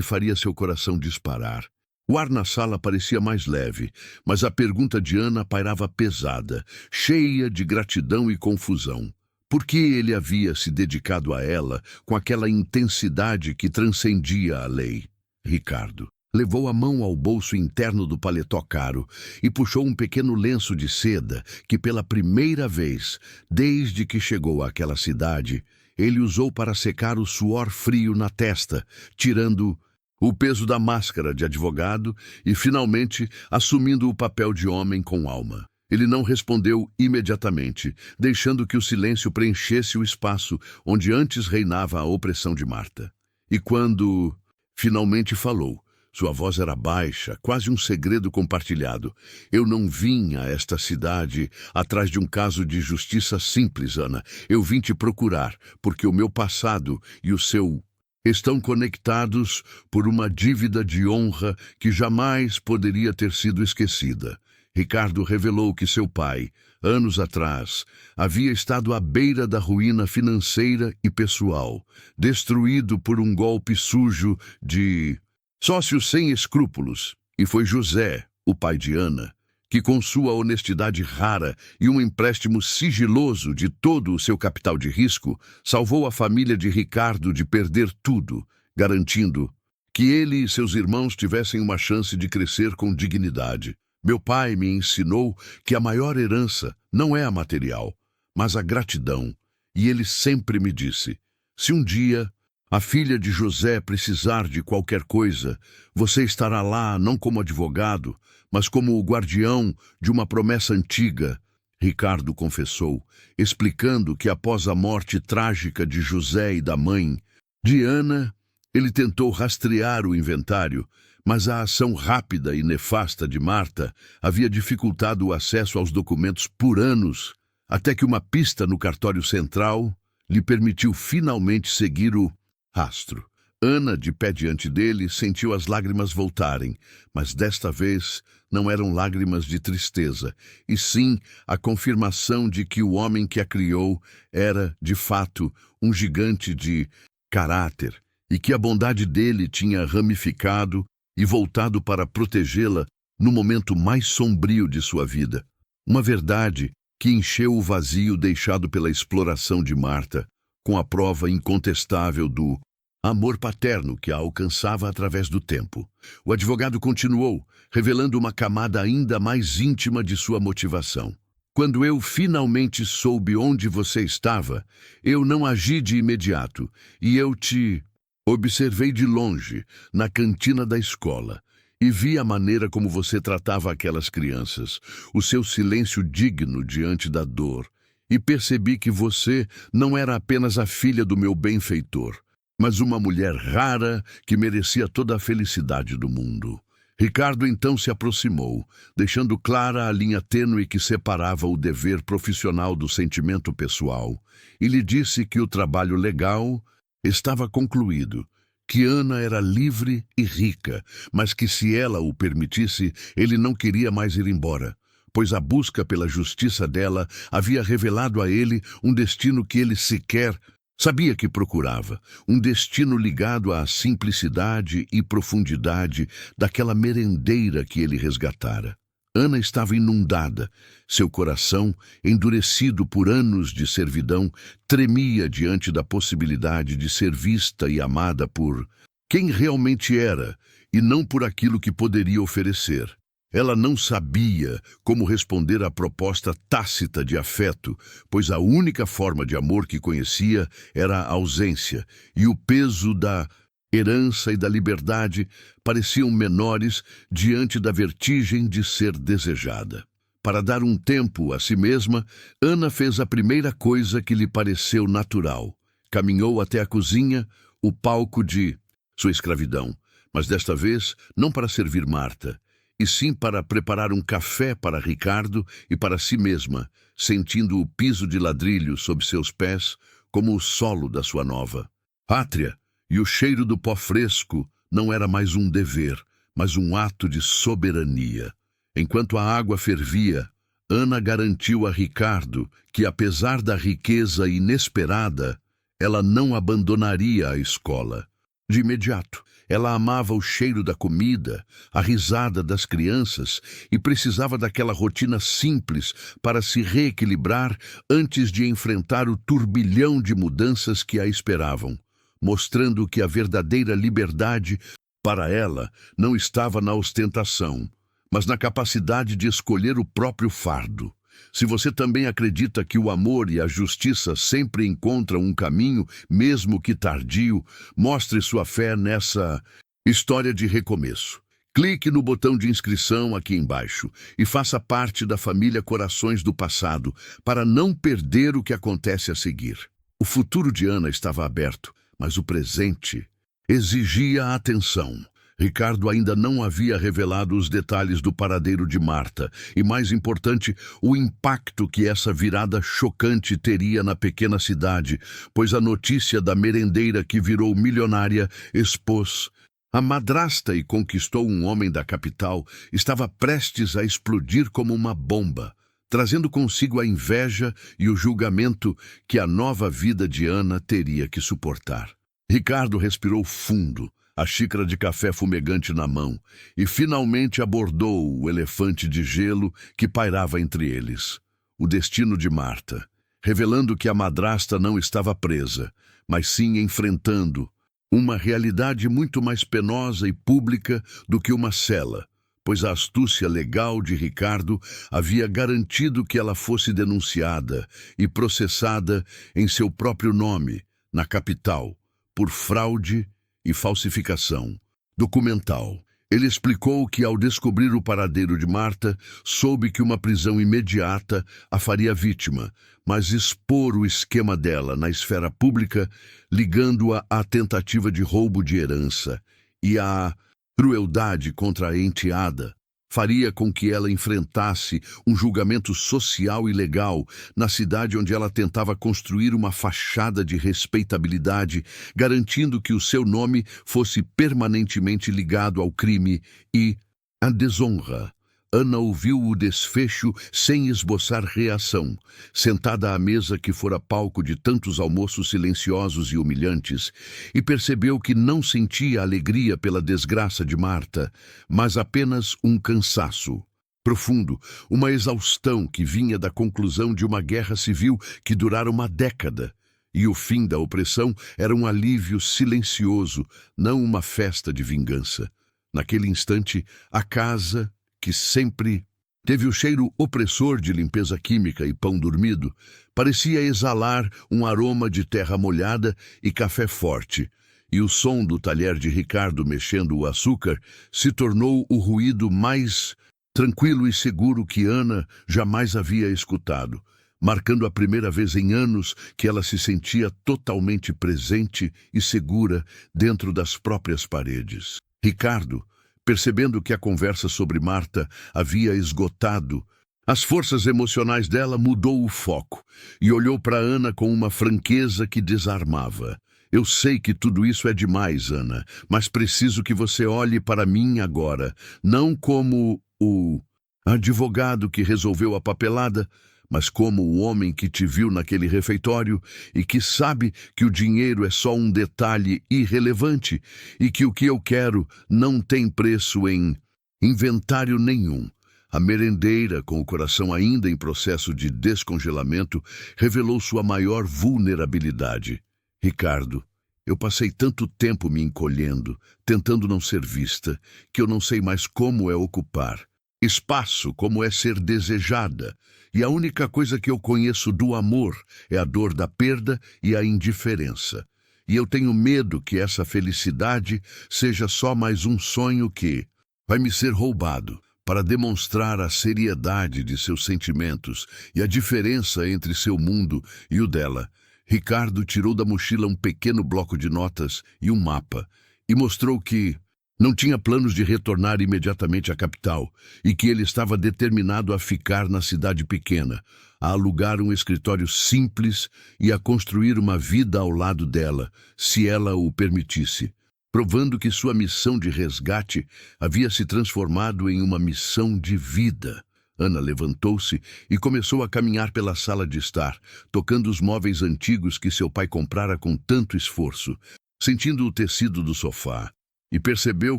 faria seu coração disparar. O ar na sala parecia mais leve, mas a pergunta de Ana pairava pesada, cheia de gratidão e confusão. Por que ele havia se dedicado a ela com aquela intensidade que transcendia a lei? Ricardo. Levou a mão ao bolso interno do paletó caro e puxou um pequeno lenço de seda que, pela primeira vez, desde que chegou àquela cidade, ele usou para secar o suor frio na testa, tirando o peso da máscara de advogado e, finalmente, assumindo o papel de homem com alma. Ele não respondeu imediatamente, deixando que o silêncio preenchesse o espaço onde antes reinava a opressão de Marta. E quando finalmente falou, sua voz era baixa, quase um segredo compartilhado. Eu não vim a esta cidade atrás de um caso de justiça simples, Ana. Eu vim te procurar, porque o meu passado e o seu estão conectados por uma dívida de honra que jamais poderia ter sido esquecida. Ricardo revelou que seu pai, anos atrás, havia estado à beira da ruína financeira e pessoal, destruído por um golpe sujo de sócios sem escrúpulos, e foi José, o pai de Ana, que com sua honestidade rara e um empréstimo sigiloso de todo o seu capital de risco, salvou a família de Ricardo de perder tudo, garantindo que ele e seus irmãos tivessem uma chance de crescer com dignidade. Meu pai me ensinou que a maior herança não é a material, mas a gratidão, e ele sempre me disse, se um dia a filha de José precisar de qualquer coisa, você estará lá não como advogado, mas como o guardião de uma promessa antiga. Ricardo confessou, explicando que após a morte trágica de José e da mãe, de Ana, ele tentou rastrear o inventário, mas a ação rápida e nefasta de Marta havia dificultado o acesso aos documentos por anos, até que uma pista no cartório central lhe permitiu finalmente seguir o rastro. Ana, de pé diante dele, sentiu as lágrimas voltarem, mas desta vez não eram lágrimas de tristeza, e sim a confirmação de que o homem que a criou era, de fato, um gigante de caráter, e que a bondade dele tinha ramificado e voltado para protegê-la no momento mais sombrio de sua vida. Uma verdade que encheu o vazio deixado pela exploração de Marta, com a prova incontestável do amor paterno que a alcançava através do tempo. O advogado continuou, revelando uma camada ainda mais íntima de sua motivação. Quando eu finalmente soube onde você estava, eu não agi de imediato, e eu te observei de longe, na cantina da escola, e vi a maneira como você tratava aquelas crianças, o seu silêncio digno diante da dor, e percebi que você não era apenas a filha do meu benfeitor, mas uma mulher rara que merecia toda a felicidade do mundo. Ricardo então se aproximou, deixando clara a linha tênue que separava o dever profissional do sentimento pessoal, e lhe disse que o trabalho legal estava concluído, que Ana era livre e rica, mas que se ela o permitisse, ele não queria mais ir embora, pois a busca pela justiça dela havia revelado a ele um destino que ele sequer sabia que procurava, um destino ligado à simplicidade e profundidade daquela merendeira que ele resgatara. Ana estava inundada, seu coração, endurecido por anos de servidão, tremia diante da possibilidade de ser vista e amada por quem realmente era e não por aquilo que poderia oferecer. Ela não sabia como responder à proposta tácita de afeto, pois a única forma de amor que conhecia era a ausência, e o peso da herança e da liberdade pareciam menores diante da vertigem de ser desejada. Para dar um tempo a si mesma, Ana fez a primeira coisa que lhe pareceu natural. Caminhou até a cozinha, o palco de sua escravidão, mas desta vez não para servir Marta, e sim para preparar um café para Ricardo e para si mesma, sentindo o piso de ladrilho sob seus pés como o solo da sua nova pátria, e o cheiro do pó fresco não era mais um dever, mas um ato de soberania. Enquanto a água fervia, Ana garantiu a Ricardo que, apesar da riqueza inesperada, ela não abandonaria a escola. De imediato, ela amava o cheiro da comida, a risada das crianças e precisava daquela rotina simples para se reequilibrar antes de enfrentar o turbilhão de mudanças que a esperavam, mostrando que a verdadeira liberdade Para ela, não estava na ostentação, mas na capacidade de escolher o próprio fardo. Se você também acredita que o amor e a justiça sempre encontram um caminho, mesmo que tardio, mostre sua fé nessa história de recomeço. Clique no botão de inscrição aqui embaixo e faça parte da família Corações do Passado para não perder o que acontece a seguir. O futuro de Ana estava aberto, mas o presente exigia atenção. Ricardo ainda não havia revelado os detalhes do paradeiro de Marta e, mais importante, o impacto que essa virada chocante teria na pequena cidade, pois a notícia da merendeira que virou milionária expôs a madrasta e conquistou um homem da capital estava prestes a explodir como uma bomba, trazendo consigo a inveja e o julgamento que a nova vida de Ana teria que suportar. Ricardo respirou fundo, a xícara de café fumegante na mão, e finalmente abordou o elefante de gelo que pairava entre eles. O destino de Marta, revelando que a madrasta não estava presa, mas sim enfrentando uma realidade muito mais penosa e pública do que uma cela, pois a astúcia legal de Ricardo havia garantido que ela fosse denunciada e processada em seu próprio nome, na capital, por fraude e falsificação documental. Ele explicou que, ao descobrir o paradeiro de Marta, soube que uma prisão imediata a faria vítima, mas expor o esquema dela na esfera pública, ligando-a à tentativa de roubo de herança e à crueldade contra a enteada, faria com que ela enfrentasse um julgamento social e legal na cidade onde ela tentava construir uma fachada de respeitabilidade, garantindo que o seu nome fosse permanentemente ligado ao crime e à desonra. Ana ouviu o desfecho sem esboçar reação, sentada à mesa que fora palco de tantos almoços silenciosos e humilhantes, e percebeu que não sentia alegria pela desgraça de Marta, mas apenas um cansaço profundo, uma exaustão que vinha da conclusão de uma guerra civil que durara uma década. E o fim da opressão era um alívio silencioso, não uma festa de vingança. Naquele instante, a casa, que sempre teve o cheiro opressor de limpeza química e pão dormido, parecia exalar um aroma de terra molhada e café forte, e o som do talher de Ricardo mexendo o açúcar se tornou o ruído mais tranquilo e seguro que Ana jamais havia escutado, marcando a primeira vez em anos que ela se sentia totalmente presente e segura dentro das próprias paredes. Ricardo, percebendo que a conversa sobre Marta havia esgotado as forças emocionais dela, mudou o foco e olhou para Ana com uma franqueza que desarmava. Eu sei que tudo isso é demais, Ana, mas preciso que você olhe para mim agora, não como o advogado que resolveu a papelada, mas como o homem que te viu naquele refeitório e que sabe que o dinheiro é só um detalhe irrelevante e que o que eu quero não tem preço em inventário nenhum. A merendeira, com o coração ainda em processo de descongelamento, revelou sua maior vulnerabilidade. Ricardo, eu passei tanto tempo me encolhendo, tentando não ser vista, que eu não sei mais como é ocupar espaço, como é ser desejada. E a única coisa que eu conheço do amor é a dor da perda e a indiferença. E eu tenho medo que essa felicidade seja só mais um sonho que vai me ser roubado para demonstrar a seriedade de seus sentimentos e a diferença entre seu mundo e o dela. Ricardo tirou da mochila um pequeno bloco de notas e um mapa e mostrou que não tinha planos de retornar imediatamente à capital e que ele estava determinado a ficar na cidade pequena, a alugar um escritório simples e a construir uma vida ao lado dela, se ela o permitisse, provando que sua missão de resgate havia se transformado em uma missão de vida. Ana levantou-se e começou a caminhar pela sala de estar, tocando os móveis antigos que seu pai comprara com tanto esforço, sentindo o tecido do sofá. E percebeu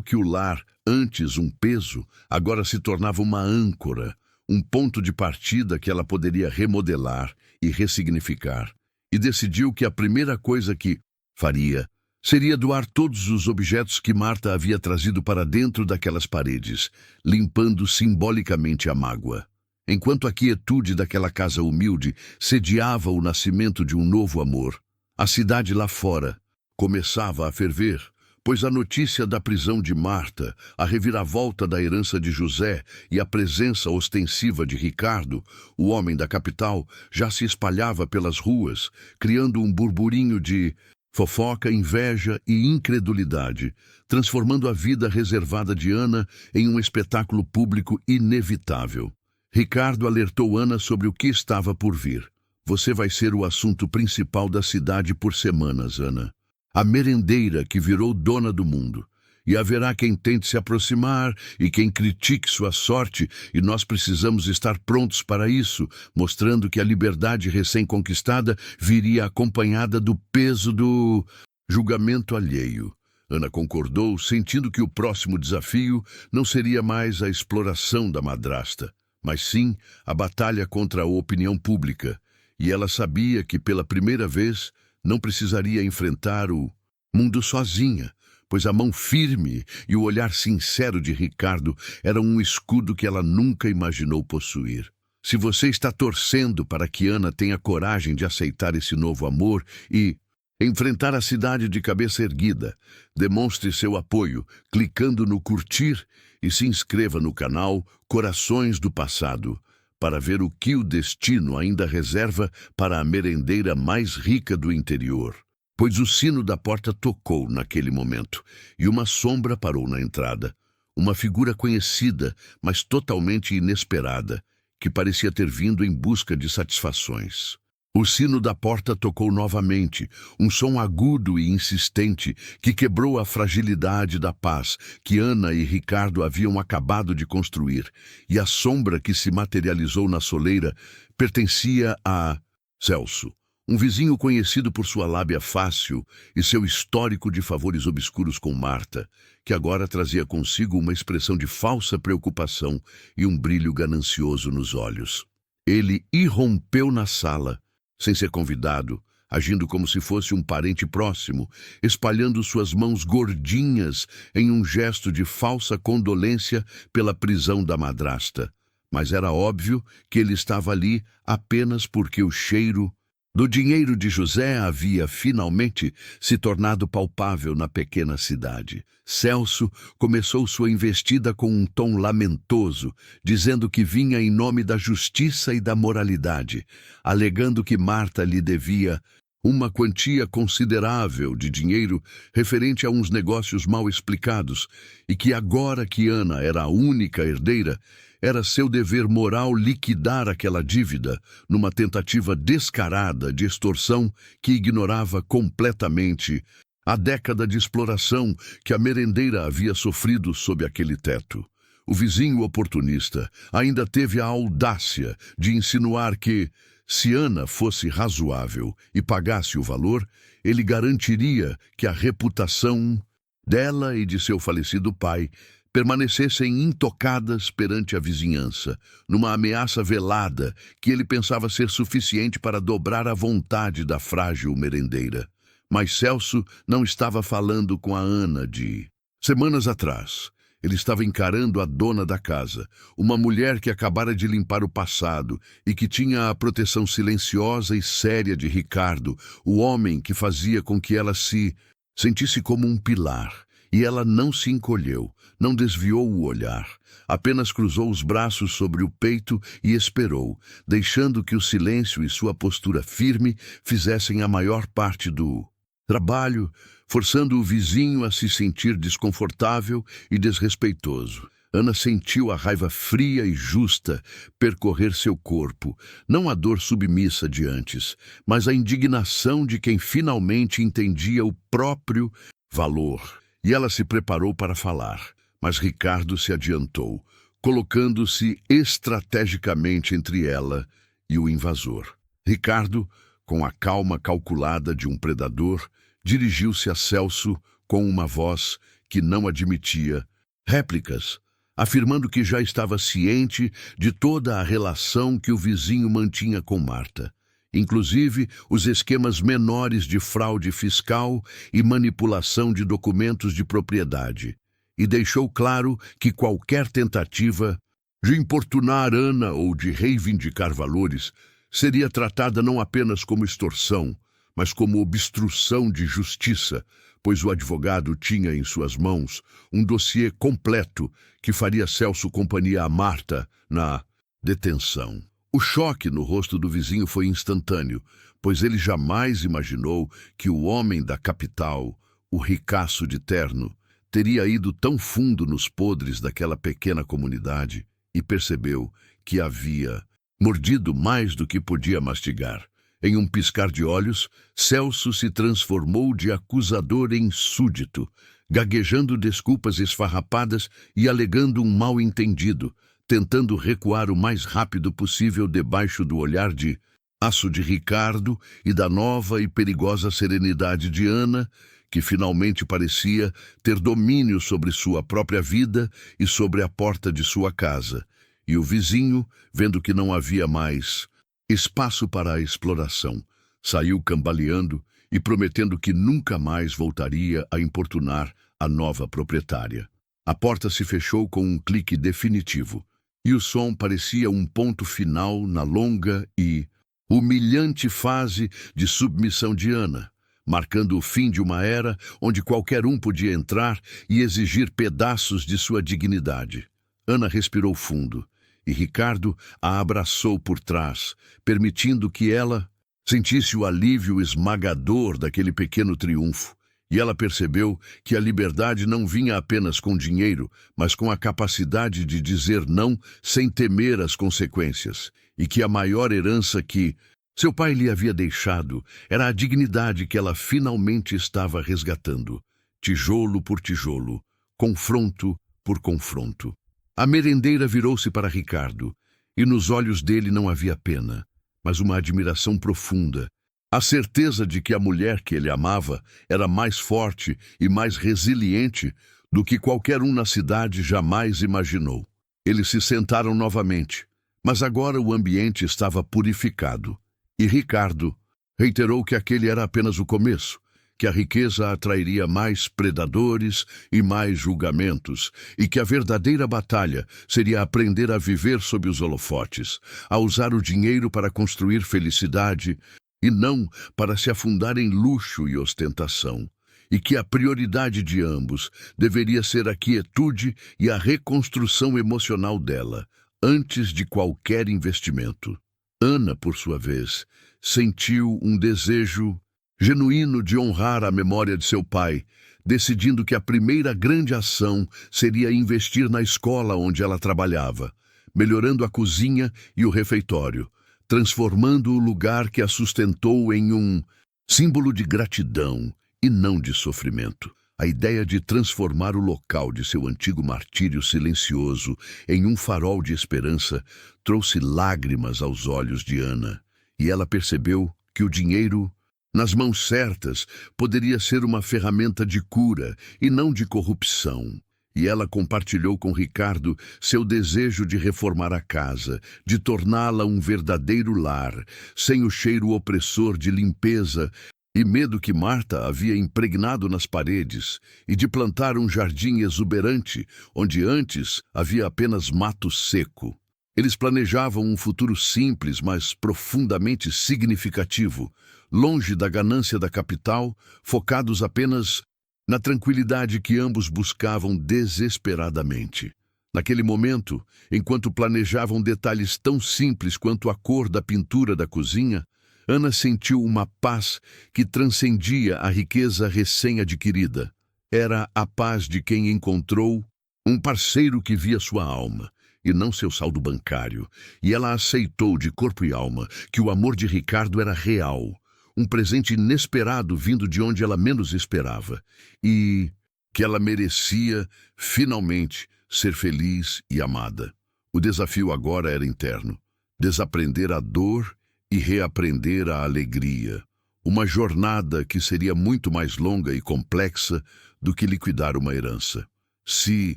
que o lar, antes um peso, agora se tornava uma âncora, um ponto de partida que ela poderia remodelar e ressignificar. E decidiu que a primeira coisa que faria Seria doar todos os objetos que Marta havia trazido para dentro daquelas paredes, limpando simbolicamente a mágoa. Enquanto a quietude daquela casa humilde sediava o nascimento de um novo amor, a cidade lá fora começava a ferver, pois a notícia da prisão de Marta, a reviravolta da herança de José e a presença ostensiva de Ricardo, o homem da capital, já se espalhava pelas ruas, criando um burburinho de fofoca, inveja e incredulidade, transformando a vida reservada de Ana em um espetáculo público inevitável. Ricardo alertou Ana sobre o que estava por vir. Você vai ser o assunto principal da cidade por semanas, Ana. A merendeira que virou dona do mundo. E haverá quem tente se aproximar e quem critique sua sorte, e nós precisamos estar prontos para isso, mostrando que a liberdade recém-conquistada viria acompanhada do peso do julgamento alheio. Ana concordou, sentindo que o próximo desafio não seria mais a exploração da madrasta, mas sim a batalha contra a opinião pública. E ela sabia que, pela primeira vez, não precisaria enfrentar o mundo sozinha, pois a mão firme e o olhar sincero de Ricardo eram um escudo que ela nunca imaginou possuir. Se você está torcendo para que Ana tenha coragem de aceitar esse novo amor e enfrentar a cidade de cabeça erguida, demonstre seu apoio clicando no curtir e se inscreva no canal Corações do Passado para ver o que o destino ainda reserva para a merendeira mais rica do interior. Pois o sino da porta tocou naquele momento e uma sombra parou na entrada. Uma figura conhecida, mas totalmente inesperada, que parecia ter vindo em busca de satisfações. O sino da porta tocou novamente, um som agudo e insistente que quebrou a fragilidade da paz que Ana e Ricardo haviam acabado de construir, e a sombra que se materializou na soleira pertencia a Celso, um vizinho conhecido por sua lábia fácil e seu histórico de favores obscuros com Marta, que agora trazia consigo uma expressão de falsa preocupação e um brilho ganancioso nos olhos. Ele irrompeu na sala, sem ser convidado, agindo como se fosse um parente próximo, espalhando suas mãos gordinhas em um gesto de falsa condolência pela prisão da madrasta. Mas era óbvio que ele estava ali apenas porque o cheiro do dinheiro de José havia finalmente se tornado palpável na pequena cidade. Celso começou sua investida com um tom lamentoso, dizendo que vinha em nome da justiça e da moralidade, alegando que Marta lhe devia uma quantia considerável de dinheiro referente a uns negócios mal explicados, e que agora que Ana era a única herdeira, era seu dever moral liquidar aquela dívida numa tentativa descarada de extorsão que ignorava completamente a década de exploração que a merendeira havia sofrido sob aquele teto. O vizinho oportunista ainda teve a audácia de insinuar que, se Ana fosse razoável e pagasse o valor, ele garantiria que a reputação dela e de seu falecido pai permanecessem intocadas perante a vizinhança, numa ameaça velada que ele pensava ser suficiente para dobrar a vontade da frágil merendeira. Mas Celso não estava falando com a Ana de semanas atrás. Ele estava encarando a dona da casa, uma mulher que acabara de limpar o passado e que tinha a proteção silenciosa e séria de Ricardo, o homem que fazia com que ela se sentisse como um pilar. E ela não se encolheu, não desviou o olhar, apenas cruzou os braços sobre o peito e esperou, deixando que o silêncio e sua postura firme fizessem a maior parte do trabalho, forçando o vizinho a se sentir desconfortável e desrespeitoso. Ana sentiu a raiva fria e justa percorrer seu corpo, não a dor submissa de antes, mas a indignação de quem finalmente entendia o próprio valor. E ela se preparou para falar, mas Ricardo se adiantou, colocando-se estrategicamente entre ela e o invasor. Ricardo, com a calma calculada de um predador, dirigiu-se a Celso com uma voz que não admitia réplicas, afirmando que já estava ciente de toda a relação que o vizinho mantinha com Marta, inclusive os esquemas menores de fraude fiscal e manipulação de documentos de propriedade, e deixou claro que qualquer tentativa de importunar Ana ou de reivindicar valores seria tratada não apenas como extorsão, mas como obstrução de justiça, pois o advogado tinha em suas mãos um dossiê completo que faria Celso companhia a Marta na detenção. O choque no rosto do vizinho foi instantâneo, pois ele jamais imaginou que o homem da capital, o ricaço de terno, teria ido tão fundo nos podres daquela pequena comunidade e percebeu que havia mordido mais do que podia mastigar. Em um piscar de olhos, Celso se transformou de acusador em súdito, gaguejando desculpas esfarrapadas e alegando um mal-entendido, tentando recuar o mais rápido possível debaixo do olhar de aço de Ricardo e da nova e perigosa serenidade de Ana, que finalmente parecia ter domínio sobre sua própria vida e sobre a porta de sua casa. E o vizinho, vendo que não havia mais espaço para a exploração, saiu cambaleando e prometendo que nunca mais voltaria a importunar a nova proprietária. A porta se fechou com um clique definitivo, e o som parecia um ponto final na longa e humilhante fase de submissão de Ana, marcando o fim de uma era onde qualquer um podia entrar e exigir pedaços de sua dignidade. Ana respirou fundo, e Ricardo a abraçou por trás, permitindo que ela sentisse o alívio esmagador daquele pequeno triunfo. E ela percebeu que a liberdade não vinha apenas com dinheiro, mas com a capacidade de dizer não sem temer as consequências, e que a maior herança que seu pai lhe havia deixado era a dignidade que ela finalmente estava resgatando, tijolo por tijolo, confronto por confronto. A merendeira virou-se para Ricardo, e nos olhos dele não havia pena, mas uma admiração profunda, a certeza de que a mulher que ele amava era mais forte e mais resiliente do que qualquer um na cidade jamais imaginou. Eles se sentaram novamente, mas agora o ambiente estava purificado, e Ricardo reiterou que aquele era apenas o começo, que a riqueza atrairia mais predadores e mais julgamentos, e que a verdadeira batalha seria aprender a viver sob os holofotes, a usar o dinheiro para construir felicidade e não para se afundar em luxo e ostentação, e que a prioridade de ambos deveria ser a quietude e a reconstrução emocional dela, antes de qualquer investimento. Ana, por sua vez, sentiu um desejo genuíno de honrar a memória de seu pai, decidindo que a primeira grande ação seria investir na escola onde ela trabalhava, melhorando a cozinha e o refeitório, transformando o lugar que a sustentou em um símbolo de gratidão e não de sofrimento. A ideia de transformar o local de seu antigo martírio silencioso em um farol de esperança trouxe lágrimas aos olhos de Ana, e ela percebeu que o dinheiro, nas mãos certas, poderia ser uma ferramenta de cura e não de corrupção. E ela compartilhou com Ricardo seu desejo de reformar a casa, de torná-la um verdadeiro lar, sem o cheiro opressor de limpeza e medo que Marta havia impregnado nas paredes, e de plantar um jardim exuberante, onde antes havia apenas mato seco. Eles planejavam um futuro simples, mas profundamente significativo, longe da ganância da capital, focados apenas na tranquilidade que ambos buscavam desesperadamente. Naquele momento, enquanto planejavam detalhes tão simples quanto a cor da pintura da cozinha, Ana sentiu uma paz que transcendia a riqueza recém-adquirida. Era a paz de quem encontrou um parceiro que via sua alma, e não seu saldo bancário, e ela aceitou de corpo e alma que o amor de Ricardo era real, um presente inesperado vindo de onde ela menos esperava, e que ela merecia, finalmente, ser feliz e amada. O desafio agora era interno: desaprender a dor e reaprender a alegria. Uma jornada que seria muito mais longa e complexa do que liquidar uma herança. Se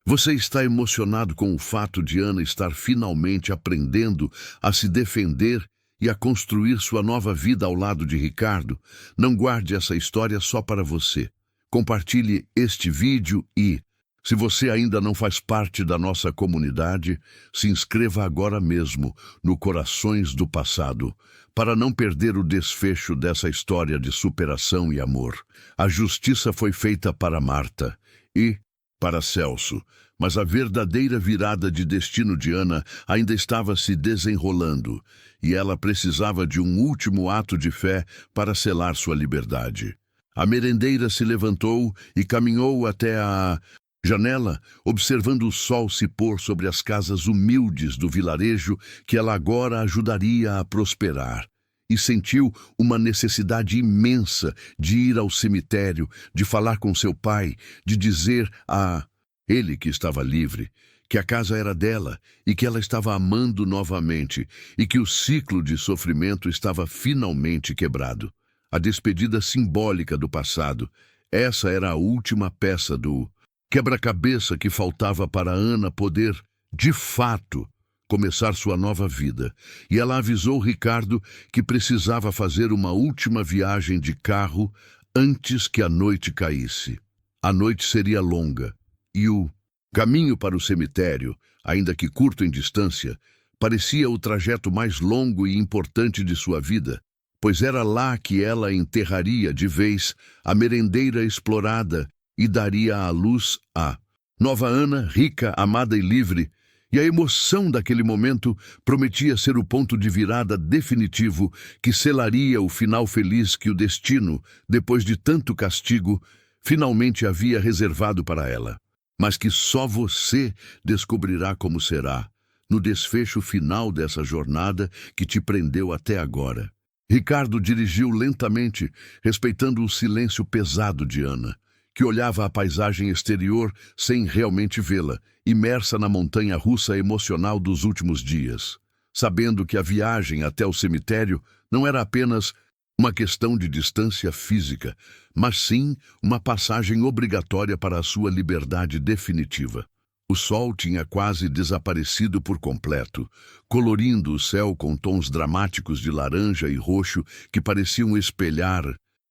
você está emocionado com o fato de Ana estar finalmente aprendendo a se defender e a construir sua nova vida ao lado de Ricardo, não guarde essa história só para você. Compartilhe este vídeo e, se você ainda não faz parte da nossa comunidade, se inscreva agora mesmo no Corações do Passado, para não perder o desfecho dessa história de superação e amor. A justiça foi feita para Marta e para Celso, mas a verdadeira virada de destino de Ana ainda estava se desenrolando, e ela precisava de um último ato de fé para selar sua liberdade. A merendeira se levantou e caminhou até a janela, observando o sol se pôr sobre as casas humildes do vilarejo que ela agora ajudaria a prosperar. E sentiu uma necessidade imensa de ir ao cemitério, de falar com seu pai, de dizer a ele, que estava livre, que a casa era dela e que ela estava amando novamente e que o ciclo de sofrimento estava finalmente quebrado. A despedida simbólica do passado. Essa era a última peça do quebra-cabeça que faltava para Ana poder, de fato, começar sua nova vida. E ela avisou Ricardo que precisava fazer uma última viagem de carro antes que a noite caísse. A noite seria longa e o caminho para o cemitério, ainda que curto em distância, parecia o trajeto mais longo e importante de sua vida, pois era lá que ela enterraria de vez a merendeira explorada e daria à luz a nova Ana, rica, amada e livre, e a emoção daquele momento prometia ser o ponto de virada definitivo que selaria o final feliz que o destino, depois de tanto castigo, finalmente havia reservado para ela. Mas que só você descobrirá como será, no desfecho final dessa jornada que te prendeu até agora. Ricardo dirigiu lentamente, respeitando o silêncio pesado de Ana, que olhava a paisagem exterior sem realmente vê-la, imersa na montanha-russa emocional dos últimos dias, sabendo que a viagem até o cemitério não era apenas uma questão de distância física, mas sim uma passagem obrigatória para a sua liberdade definitiva. O sol tinha quase desaparecido por completo, colorindo o céu com tons dramáticos de laranja e roxo que pareciam espelhar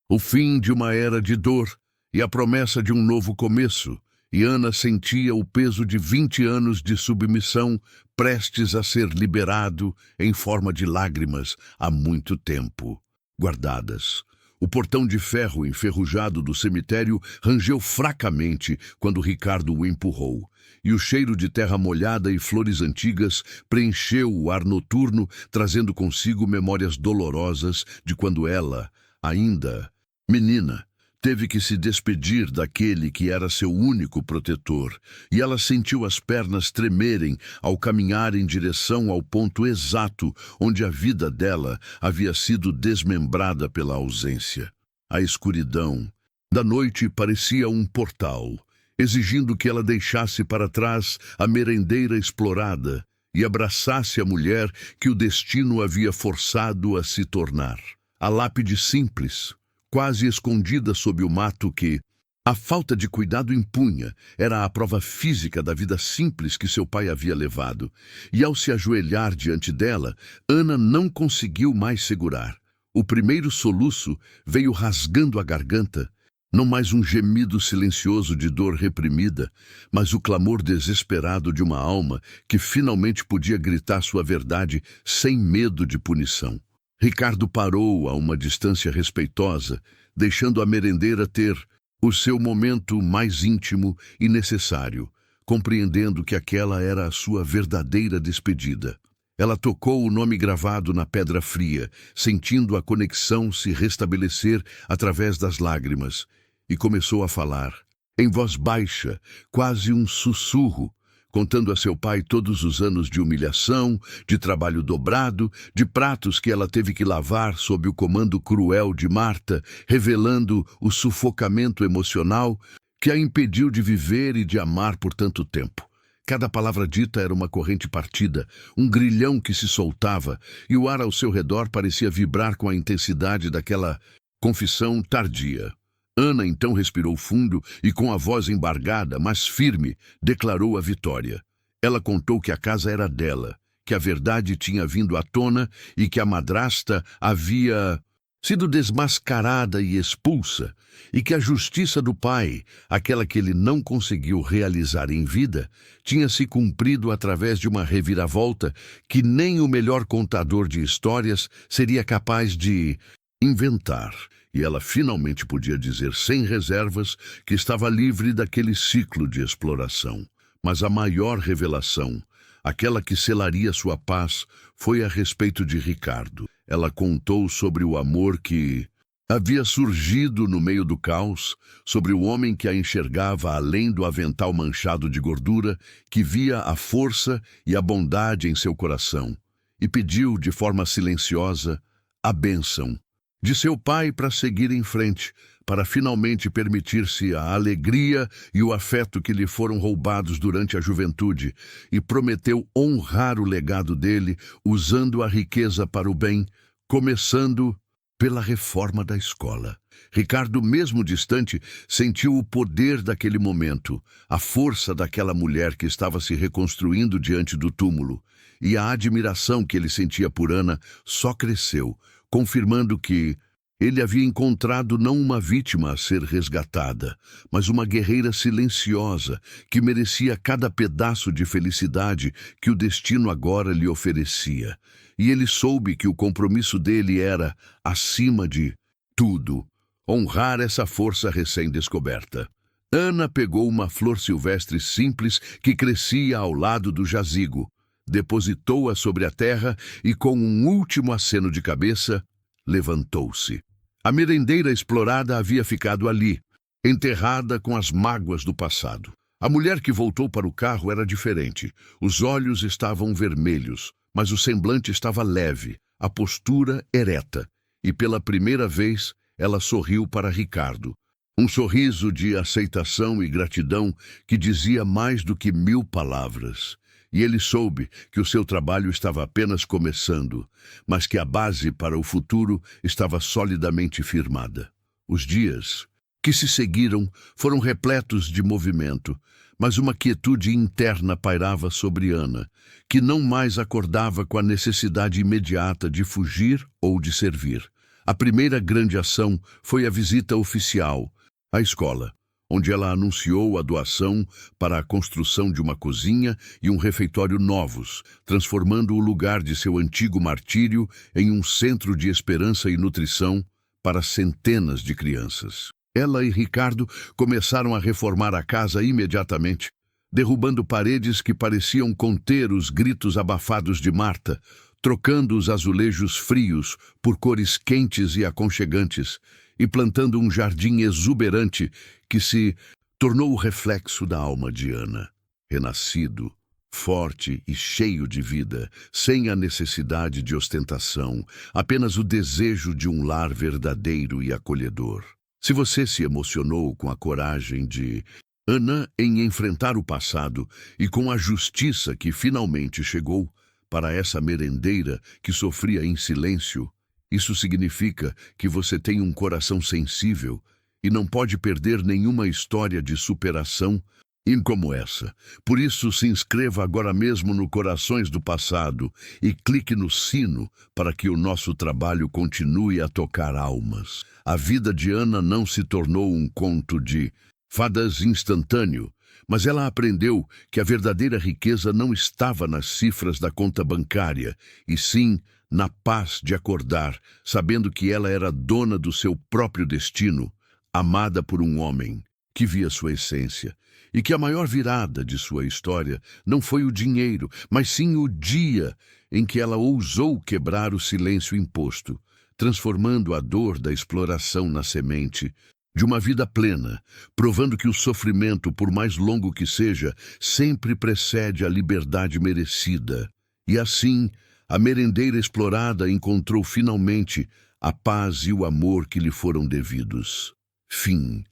o fim de uma era de dor e a promessa de um novo começo, e Ana sentia o peso de 20 anos de submissão prestes a ser liberado em forma de lágrimas há muito tempo guardadas. O portão de ferro enferrujado do cemitério rangeu fracamente quando Ricardo o empurrou, e o cheiro de terra molhada e flores antigas preencheu o ar noturno, trazendo consigo memórias dolorosas de quando ela, ainda menina, teve que se despedir daquele que era seu único protetor, e ela sentiu as pernas tremerem ao caminhar em direção ao ponto exato onde a vida dela havia sido desmembrada pela ausência. A escuridão da noite parecia um portal, exigindo que ela deixasse para trás a merendeira explorada e abraçasse a mulher que o destino havia forçado a se tornar. A lápide simples, quase escondida sob o mato que a falta de cuidado impunha, era a prova física da vida simples que seu pai havia levado, e ao se ajoelhar diante dela, Ana não conseguiu mais segurar. O primeiro soluço veio rasgando a garganta, não mais um gemido silencioso de dor reprimida, mas o clamor desesperado de uma alma que finalmente podia gritar sua verdade sem medo de punição. Ricardo parou a uma distância respeitosa, deixando a merendeira ter o seu momento mais íntimo e necessário, compreendendo que aquela era a sua verdadeira despedida. Ela tocou o nome gravado na pedra fria, sentindo a conexão se restabelecer através das lágrimas, e começou a falar, em voz baixa, quase um sussurro, contando a seu pai todos os anos de humilhação, de trabalho dobrado, de pratos que ela teve que lavar sob o comando cruel de Marta, revelando o sufocamento emocional que a impediu de viver e de amar por tanto tempo. Cada palavra dita era uma corrente partida, um grilhão que se soltava, e o ar ao seu redor parecia vibrar com a intensidade daquela confissão tardia. Ana então respirou fundo e, com a voz embargada, mas firme, declarou a vitória. Ela contou que a casa era dela, que a verdade tinha vindo à tona e que a madrasta havia sido desmascarada e expulsa, e que a justiça do pai, aquela que ele não conseguiu realizar em vida, tinha se cumprido através de uma reviravolta que nem o melhor contador de histórias seria capaz de inventar. E ela finalmente podia dizer sem reservas que estava livre daquele ciclo de exploração. Mas a maior revelação, aquela que selaria sua paz, foi a respeito de Ricardo. Ela contou sobre o amor que havia surgido no meio do caos, sobre o homem que a enxergava além do avental manchado de gordura, que via a força e a bondade em seu coração, e pediu de forma silenciosa a bênção de seu pai para seguir em frente, para finalmente permitir-se a alegria e o afeto que lhe foram roubados durante a juventude, e prometeu honrar o legado dele, usando a riqueza para o bem, começando pela reforma da escola. Ricardo, mesmo distante, sentiu o poder daquele momento, a força daquela mulher que estava se reconstruindo diante do túmulo, e a admiração que ele sentia por Ana só cresceu, confirmando que ele havia encontrado não uma vítima a ser resgatada, mas uma guerreira silenciosa que merecia cada pedaço de felicidade que o destino agora lhe oferecia. E ele soube que o compromisso dele era, acima de tudo, honrar essa força recém-descoberta. Ana pegou uma flor silvestre simples que crescia ao lado do jazigo, depositou-a sobre a terra e, com um último aceno de cabeça, levantou-se. A merendeira explorada havia ficado ali, enterrada com as mágoas do passado. A mulher que voltou para o carro era diferente. Os olhos estavam vermelhos, mas o semblante estava leve, a postura ereta. E pela primeira vez, ela sorriu para Ricardo. Um sorriso de aceitação e gratidão que dizia mais do que 1000 palavras. E ele soube que o seu trabalho estava apenas começando, mas que a base para o futuro estava solidamente firmada. Os dias que se seguiram foram repletos de movimento, mas uma quietude interna pairava sobre Ana, que não mais acordava com a necessidade imediata de fugir ou de servir. A primeira grande ação foi a visita oficial à escola, onde ela anunciou a doação para a construção de uma cozinha e um refeitório novos, transformando o lugar de seu antigo martírio em um centro de esperança e nutrição para centenas de crianças. Ela e Ricardo começaram a reformar a casa imediatamente, derrubando paredes que pareciam conter os gritos abafados de Marta, trocando os azulejos frios por cores quentes e aconchegantes, e plantando um jardim exuberante que se tornou o reflexo da alma de Ana, renascido, forte e cheio de vida, sem a necessidade de ostentação, apenas o desejo de um lar verdadeiro e acolhedor. Se você se emocionou com a coragem de Ana em enfrentar o passado e com a justiça que finalmente chegou para essa merendeira que sofria em silêncio, isso significa que você tem um coração sensível e não pode perder nenhuma história de superação como essa. Por isso, se inscreva agora mesmo no Corações do Passado e clique no sino para que o nosso trabalho continue a tocar almas. A vida de Ana não se tornou um conto de fadas instantâneo, mas ela aprendeu que a verdadeira riqueza não estava nas cifras da conta bancária, e sim na paz de acordar, sabendo que ela era dona do seu próprio destino, amada por um homem que via sua essência, e que a maior virada de sua história não foi o dinheiro, mas sim o dia em que ela ousou quebrar o silêncio imposto, transformando a dor da exploração na semente de uma vida plena, provando que o sofrimento, por mais longo que seja, sempre precede a liberdade merecida. E assim, a merendeira explorada encontrou finalmente a paz e o amor que lhe foram devidos. Fim.